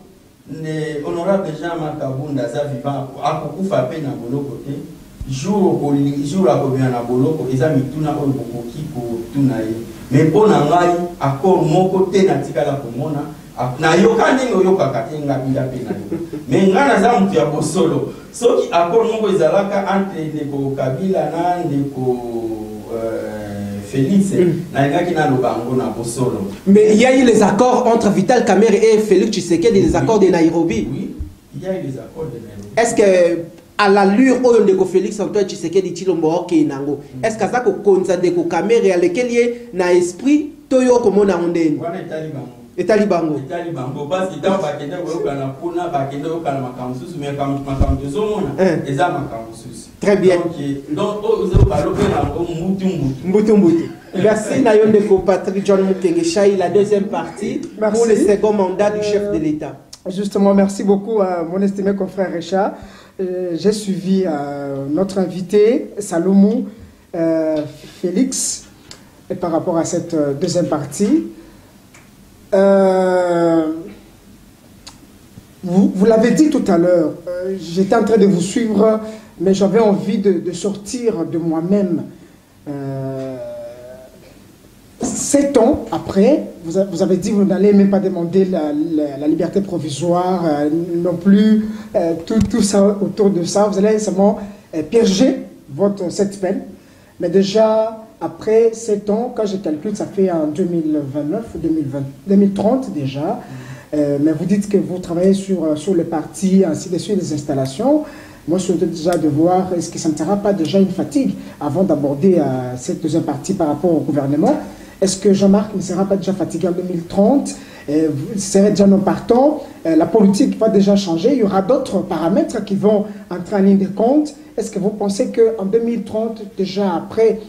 Honorable Jean-Marc Kabound aza vivant. Akukufa pe na bolo côté. Jour à combien na bolo ko eza mituna o bokoki ko tuna ye. Mais pour ngai accord mon côté na tikala komona. Na yokani yoka katenga bila pe na yo. Mais ngana za mtu ya bosolo. Ce qui accord mon ezalaka entre Ndeko Kabila na Ndeko Félix na qui na lobango na bosolo. Mais il y a eu les accords entre Vital Kamerhe et Félix Tshisekedi, les accords de Nairobi. Oui, il y a eu les accords de Nairobi. Est-ce que à l'allure où Ndeko Félix Antoine Tshisekedi Tshilombo Kenango, est-ce que ça ko konza Ndeko Kamerhe avec lequel na esprit toyo komona ondeni? Wana italibango. Etalibango. Etalibango parce que dans bakenda okana pona bakenda okana makamsusu mais makamsusu zomona eza makamsusu. Très bien. Donc vous parlez de Mbutu. Merci Nayondeko Patrick John Mukenge Chai, la deuxième partie pour le second mandat du chef de l'État. Justement, merci beaucoup à mon estimé confrère Richard. J'ai suivi notre invité Salomo Félix et par rapport à cette deuxième partie. Vous l'avez dit tout à l'heure, j'étais en train de vous suivre, mais j'avais envie de sortir de moi-même. 7 ans après, vous avez dit que vous n'allez même pas demander la liberté provisoire, non plus tout ça autour de ça. Vous allez seulement purger cette peine. Mais déjà, après 7 ans, quand je calcule, ça fait en 2029, 2030 déjà. Mais vous dites que vous travaillez sur le parti, ainsi de suite, les installations. Moi, je souhaite déjà de voir, est-ce que ça ne sera pas déjà une fatigue avant d'aborder cette deuxième partie par rapport au gouvernement? Est-ce que Jean-Marc ne sera pas déjà fatigué en 2030? Vous serez déjà non partant? La politique va déjà changer. Il y aura d'autres paramètres qui vont entrer en ligne de compte. Est-ce que vous pensez qu'en 2030, déjà après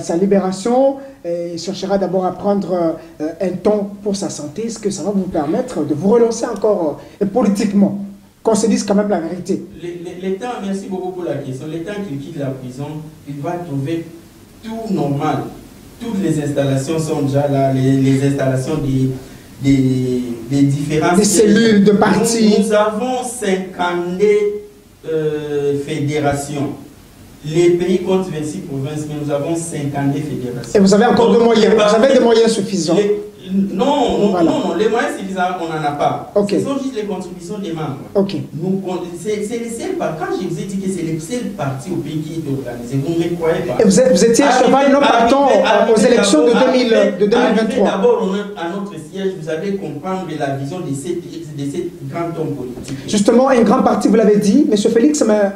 sa libération, il cherchera d'abord à prendre un temps pour sa santé? Est-ce que ça va vous permettre de vous relancer encore politiquement? Qu'on se dise quand même la vérité. L'État, merci beaucoup pour la question. L'État qui quitte la prison, il va trouver tout normal. Toutes les installations sont déjà là, les installations des différentes des cellules de partis. Nous avons 50 fédérations. Les pays comptent 26 provinces, mais nous avons 50 fédérations. Et vous avez encore des moyens, vous avez des moyens suffisants. Non, les moyens suffisants, on n'en a pas. Okay. Ce sont juste les contributions des membres. Okay. C'est les seuls partis. Quand je vous ai dit que c'est les seuls partis au pays qui est organisé, vous ne me croyez pas. Et vous étiez cheval non partant aux élections de 2023. D'abord, à notre siège, vous allez comprendre la vision de ces grands hommes politiques. Justement, un grand parti, vous l'avez dit, M. Félix, mais,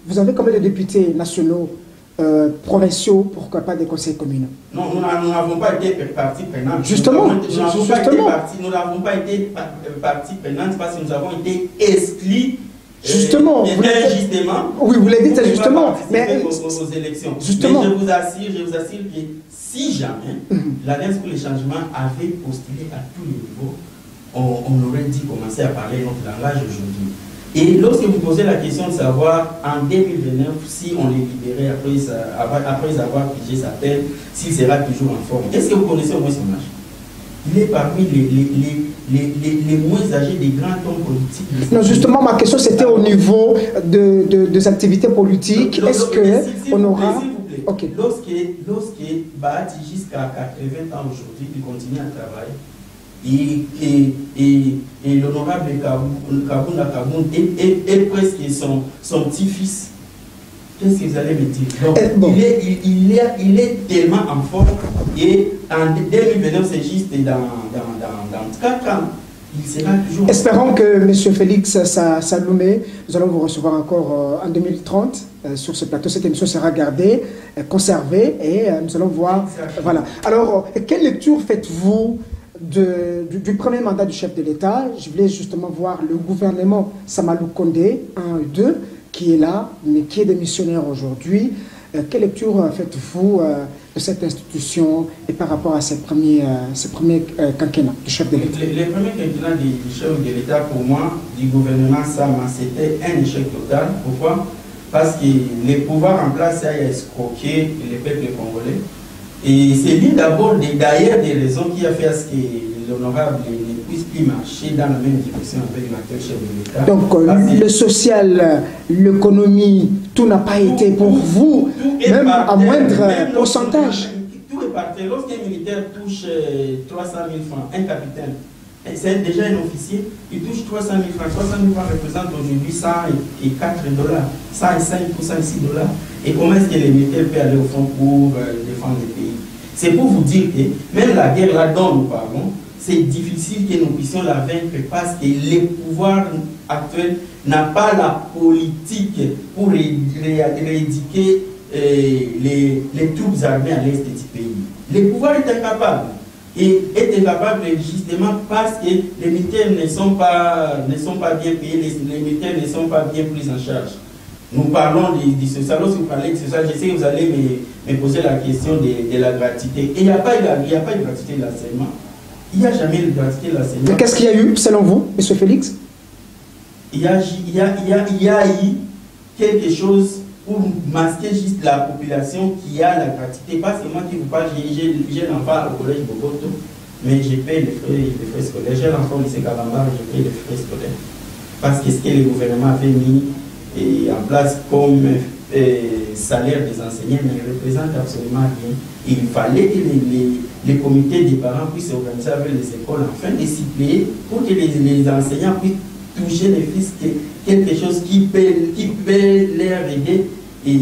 vous avez combien de députés nationaux, provinciaux, pourquoi pas des conseils communaux? Non, nous n'avons pas été partie prenante. Justement, nous n'avons pas été partie prenante parce que nous avons été exclus. Justement, injustement. Oui, vous l'avez dit justement. Mais aux élections. Justement. Mais je vous assure que si jamais l'Alliance pour les changements avait postulé à tous les niveaux, on aurait dû commencer à parler notre langage aujourd'hui. Et lorsque vous posez la question de savoir en 2029 si on est libéré après avoir pigé sa peine, s'il sera toujours en forme, est-ce que vous connaissez au moins son âge? Il est parmi les moins âgés des grands hommes politiques. Non, justement, ma question c'était au niveau des activités politiques. Est-ce qu'on aura... Okay. Lorsque Bahati jusqu'à 80 ans aujourd'hui, il continue à travailler, et l'honorable Kabunda Kaboun est presque son petit-fils. Qu'est-ce que vous allez me dire? Donc, bon. il est tellement en forme, et en 2029, c'est juste dans 4 ans. Il sera toujours... Espérons que M. Félix Saloumé, nous allons vous recevoir encore en 2030 sur ce plateau. Cette émission sera gardée, conservée, et nous allons voir... Voilà. Alors, quelle lecture faites-vous du premier mandat du chef de l'État? Je voulais justement voir le gouvernement Samalou Kondé 1 et 2, qui est là, mais qui est démissionnaire aujourd'hui. Quelle lecture faites-vous de cette institution et par rapport à ces premiers quinquennats du chef de l'État? Les premiers quinquennats du chef de l'État, pour moi, du gouvernement Sama, c'était un échec total. Pourquoi? Parce que les pouvoirs en place a escroqué le peuple congolais. Et c'est l'une d'ailleurs des raisons qui a fait à ce que l'honorable ne puisse plus marcher dans la même direction avec l'actuel chef de l'État. Donc le social, l'économie, tout n'a pas été pour vous, même à moindre pourcentage. Tout est parti. Lorsqu'un militaire touche 300 000 francs, un capitaine, c'est déjà un officier, il touche 300 000 francs. 300 000 francs représentent aujourd'hui 104 $, 105 ou 106 $. Et comment est-ce que les militaires peuvent aller au front pour défendre le pays? C'est pour vous dire que même la guerre là dont nous parlons, c'est difficile que nous puissions la vaincre parce que les pouvoirs actuels n'ont pas la politique pour éradiquer les troupes armées à l'est du pays. Les pouvoirs est incapables. Et est incapable justement parce que les militaires ne sont pas bien payés, les militaires ne sont pas bien pris en charge. Nous parlons de social. Lorsque vous parlez de social, je sais que vous allez me poser la question de la gratuité. Et il n'y a pas de gratuité de l'enseignement. Il n'y a jamais de gratuité de l'enseignement. Mais qu'est-ce qu'il y a eu, selon vous, M. Félix? Il y a eu quelque chose pour masquer juste la population qui a la gratuité. Pas seulement qui vous parle, j'ai l'enfant au collège Boboto, mais je paye les frais scolaires. J'ai l'enfant au lycée Kalamba, je paye les frais scolaires. Parce que ce que le gouvernement avait mis en place comme salaire des enseignants ne représente absolument rien. Il fallait que les comités des parents puissent s'organiser avec les écoles afin de s'y payer pour que les enseignants puissent toucher les fils quelque chose qui peut leur aider et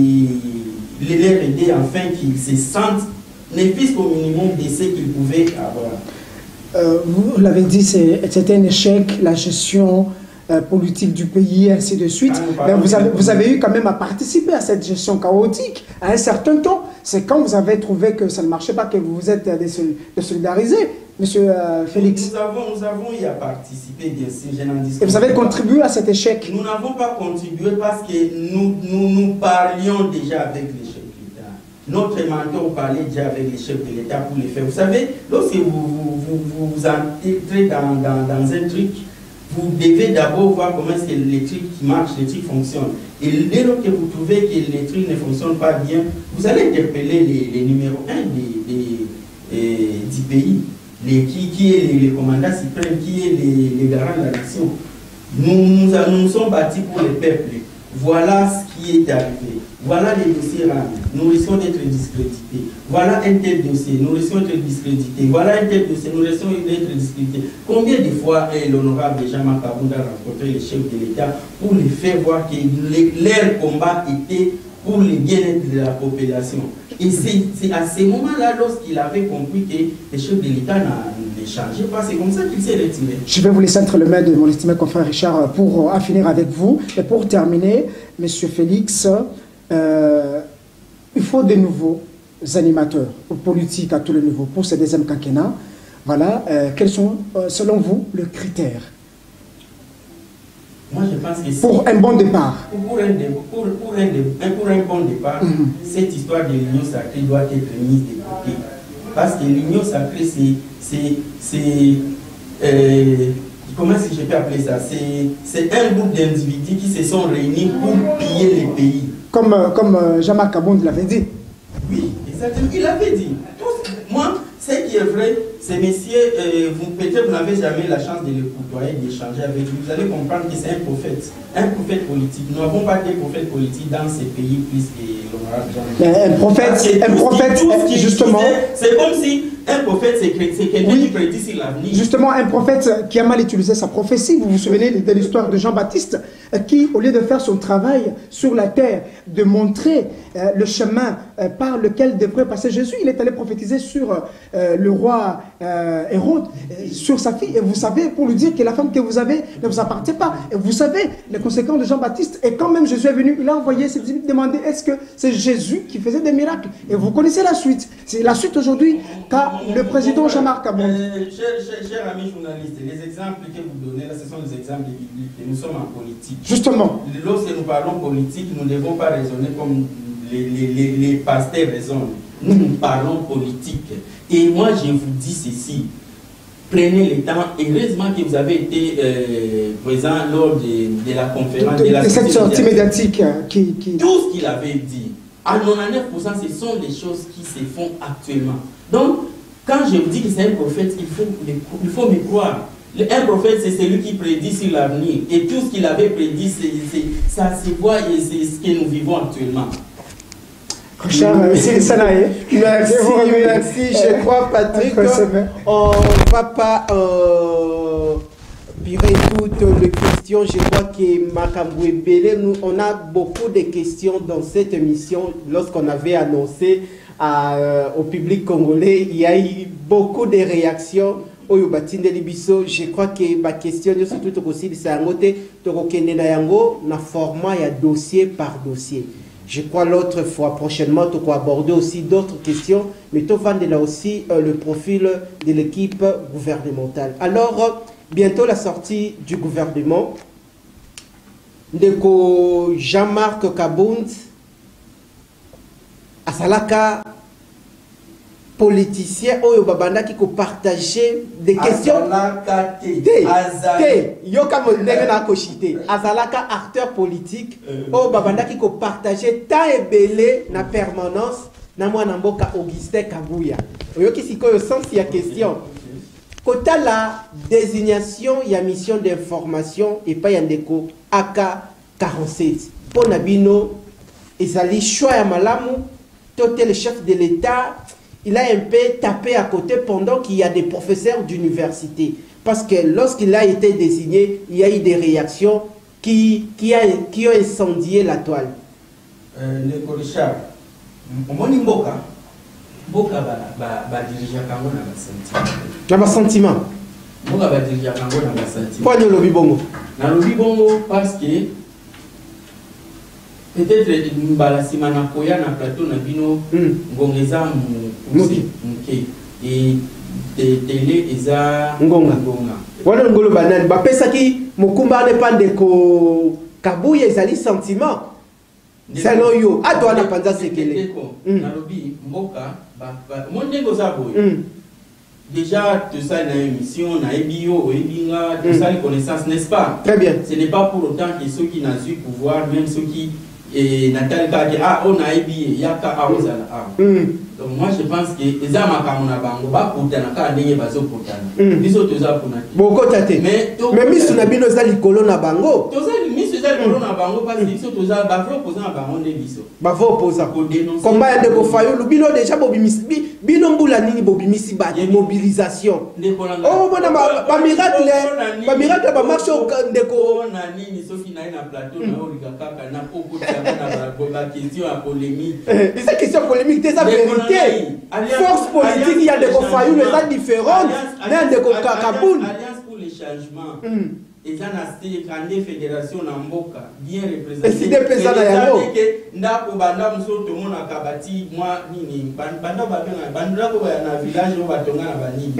leur aider afin qu'ils se sentent ne fût-ce qu'au minimum de ce qu'ils pouvaient avoir. Vous l'avez dit, c'était un échec, la gestion politique du pays, ainsi de suite. Mais vous avez eu quand même à participer à cette gestion chaotique à un certain temps. C'est quand vous avez trouvé que ça ne marchait pas que vous vous êtes désolidarisé, Monsieur Félix. Nous avons eu à participer, bien sûr, je n'en discute pas. Et vous avez contribué à cet échec? Nous n'avons pas contribué parce que nous parlions déjà avec les chefs de l'État. Notre mentor parlait déjà avec les chefs de l'État pour les faire. Vous savez, lorsque vous entrez dans un truc, vous devez d'abord voir comment est-ce que les trucs marchent, les trucs fonctionnent. Et dès lors que vous trouvez que les trucs ne fonctionnent pas bien, vous allez interpeller les numéros 1 du pays. qui est le commandant suprême, qui est les garants de la nation. Nous sommes bâtis pour le peuple. Voilà ce qui est arrivé. Voilà les dossiers rares. Nous risquons d'être discrédités. Voilà un tel dossier. Nous risquons d'être discrédités. Voilà un tel dossier. Nous risquons d'être discrédités. Combien de fois l'honorable Jean-Marc Kabound a rencontré les chefs de l'État pour les faire voir que leur combat était pour le bien-être de la population. Et c'est à ce moment-là, lorsqu'il avait compris que les chefs de l'État ne changeaient pas, c'est comme ça qu'il s'est retiré. Je vais vous laisser entre les mains de mon estimé confrère Richard pour en finir avec vous. Et pour terminer, M. Félix, il faut de nouveaux animateurs politiques à tous les niveaux pour ce deuxième quinquennat. Voilà, quels sont, selon vous, les critères? Moi, je pense que pour un bon départ. Pour un bon départ, cette histoire de l'union sacrée doit être mise de côté. Parce que l'union sacrée, comment est-ce que je peux appeler ça? C'est un groupe d'individus qui se sont réunis pour piller les pays. Comme Jean-Marc Kabound l'avait dit. Oui, exactement. Il l'avait dit. Moi, ce qui est vrai, c'est messieurs, peut-être vous n'avez jamais la chance de le côtoyer, d'échanger avec lui. Vous allez comprendre que c'est un prophète politique. Nous n'avons pas de prophètes politiques dans ces pays plus que l'honorable Jean-Marc. Un prophète, justement. C'est comme si un prophète, c'est quelqu'un qui prédit sur l'avenir. Justement, un prophète qui a mal utilisé sa prophétie. Vous vous souvenez de l'histoire de Jean-Baptiste, qui, au lieu de faire son travail sur la terre, de montrer le chemin par lequel devrait passer Jésus, il est allé prophétiser sur le roi Hérode, sur sa fille. Et vous savez, pour lui dire que la femme que vous avez ne vous appartient pas. Et vous savez les conséquences de Jean-Baptiste. Et quand même Jésus est venu, il a envoyé ses disciples demander est-ce que c'est Jésus qui faisait des miracles. Et vous connaissez la suite. C'est la suite aujourd'hui qu'a le président Jean-Marc Kabound. Chers amis journalistes, les exemples que vous donnez là, ce sont des exemples bibliques. Nous sommes en politique. Justement. Lorsque nous parlons politique, nous ne devons pas raisonner comme les pasteurs raisonnent. Nous parlons politique. Et moi, je vous dis ceci. Prenez le temps. Heureusement que vous avez été présent lors de la conférence. De cette sortie médiatique qui... Tout ce qu'il avait dit, à 99%, ce sont les choses qui se font actuellement. Donc, quand je vous dis que c'est un prophète, il faut me croire. Un prophète, c'est celui qui prédit sur l'avenir. Et tout ce qu'il avait prédit, ça se voit et c'est ce que nous vivons actuellement. Richard, merci, je crois, Patrick, on ne va pas virer toutes les questions. Je crois que Makamboué Belé, on a beaucoup de questions dans cette émission. Lorsqu'on avait annoncé au public congolais, il y a eu beaucoup de réactions. Je crois que ma question est surtout aussi c'est un format dossier par dossier. Je crois l'autre fois, prochainement, tu vas aborder aussi d'autres questions, mais tu vas là aussi le profil de l'équipe gouvernementale. Alors, bientôt la sortie du gouvernement, de Jean-Marc Kabound, à Salaka, politicien oyo babanda qui partager des questions azalaka acteur politique oyo babanda qui partager tant ebele na permanence na mwana mboka Augustin Kabuya oyo ki sikoyo sens ya question kota la désignation ya mission d'information et pas yandeko AK47 pour nabino ezali choix ya malamu totel le chef de l'État. Il a un peu tapé à côté pendant qu'il y a des professeurs d'université. Parce que lorsqu'il a été désigné, il y a eu des réactions qui ont incendié la toile. Le Richard, Mboka va diriger Kango dans le sentiment. Mboka va diriger Kango dans le sentiment. Pourquoi le lobby bongo? Dans le lobby bongo, parce que peut-être Mbalasima na koya na plateau na bino ngongeza muke et télé eza ngonga wana ngolo banani bapesaki mokumba ne pande ko Kabuya ezali sentiment selon yo ato na panza sekele na lobi mboka mondengo za boy déjà tout ça dans émission na ebio ebinga tout ça les connaissances n'est-ce pas très bien ce n'est pas pour autant que ceux qui n'ont eu pouvoir même ceux qui et Nathalie Kaki, ah, on a ébi, yaka, ah, on a donc moi je pense que les gens qui ont bango ba putana ka ndenge bazo putana biso toza puna boko tate mais misu na bino za likolo na bango toza misu za likolo na bango parce que biso toza ba vro opposant bango nde biso ba vro opposant combat ya ndeko Fayulu bino déjà bobimisi bino mbula nini bobimisi ba mobilisation oh bona ba miracle ba marche ndeko na nini soki na ina plateau na orika kaka na poko na ba question à polémique c'est question polémique des vérité. Force politique, il y a des Fayulu, les gens différents, mais il y a des Kakaboun. Alliance pour les changements. Et ça n'a pas été fédération Namboka, bien représentée. Et si des pesants à Yango. Ndako banda muso to mona kabati moi nini banda banda ko na village au batonga na banini.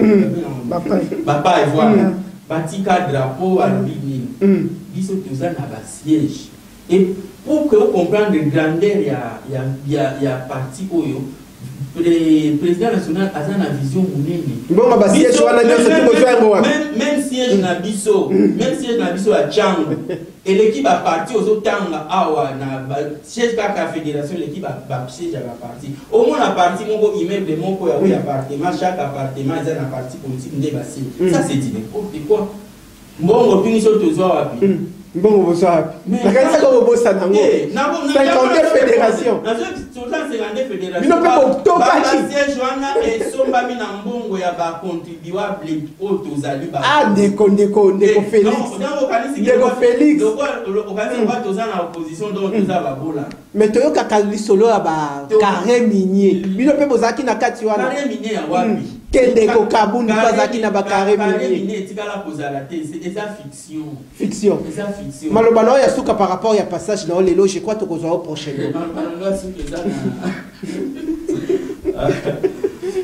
Papa et voilà. Batika drapeau à l'obini. Biso toza na ba siège. Et pour que vous compreniez la grandeur, il y a parti oyo. Le président national a une vision mounene. Même siège na biso, même siège na biso à Tchang, et l'équipe a parti aux autres Tanga, awa na siège la fédération, l'équipe a siège à la partie. Au moins la partie mon immeuble mon ko ya appartement, chaque appartement est un parti politique débassé. Ça c'est dit n'importe quoi. Bon, on finit sur tous wapi. Bon, vous savez. Mais quand ça va au boss, ça n'a pas. 52 fédérations. Mais non, pas pour tout parti. Et somba mi na mbongo ya ba contribuable autozali ba. Ah, Ndeko Félix. Ndeko Félix. Donc au cas où va toza na opposition donc toza ba bola. Mais toyo kakali solo ya ba carré minier. Bino pe bozaki na kati wana. Carré minier ya wapi? Kendeko Kabundi bazaki na ba carré minier. Tikala kozala te, c'est ça fiction. Fiction. C'est ça fiction. Malobano ya suka par rapport ya passage na lelo, je crois que tu au prochain.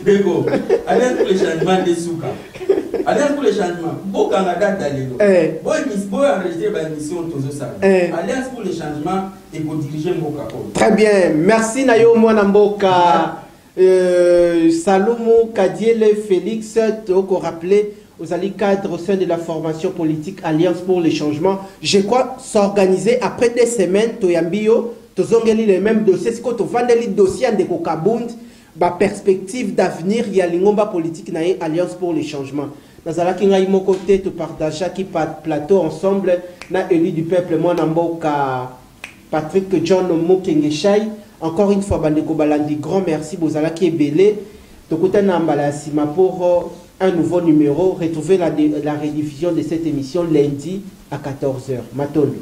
Dego, alliance pour les changements des souka. Alliance pour les changements. Beau Canada d'aller. Beau enregistrer ma mission tous ça. Alliance pour les changements et pour diriger Mboka. Très bien. Merci Nayo Mwana Mboka. Salomo Kadiele Félix, donc rappelé aux alliés cadres au sein de la formation politique Alliance pour les changements. Je crois s'organiser après des semaines, Toyambio, Tozongeli les mêmes dossiers, c'est quand on vend les dossiers de Kokabund, ba perspective d'avenir, il y a l'ingomba politique na Alliance pour les changements. Dans la kinga imo côté, tu partages qui plateau ensemble, na élu du peuple, moi Namboka, Patrick John Mokengeshai. Encore une fois, Bandeko Balandi, grand merci, Bozala qui est belé. Tokuta Nambala Sima pour un nouveau numéro. Retrouvez la rediffusion de cette émission lundi à 14h. Matonu.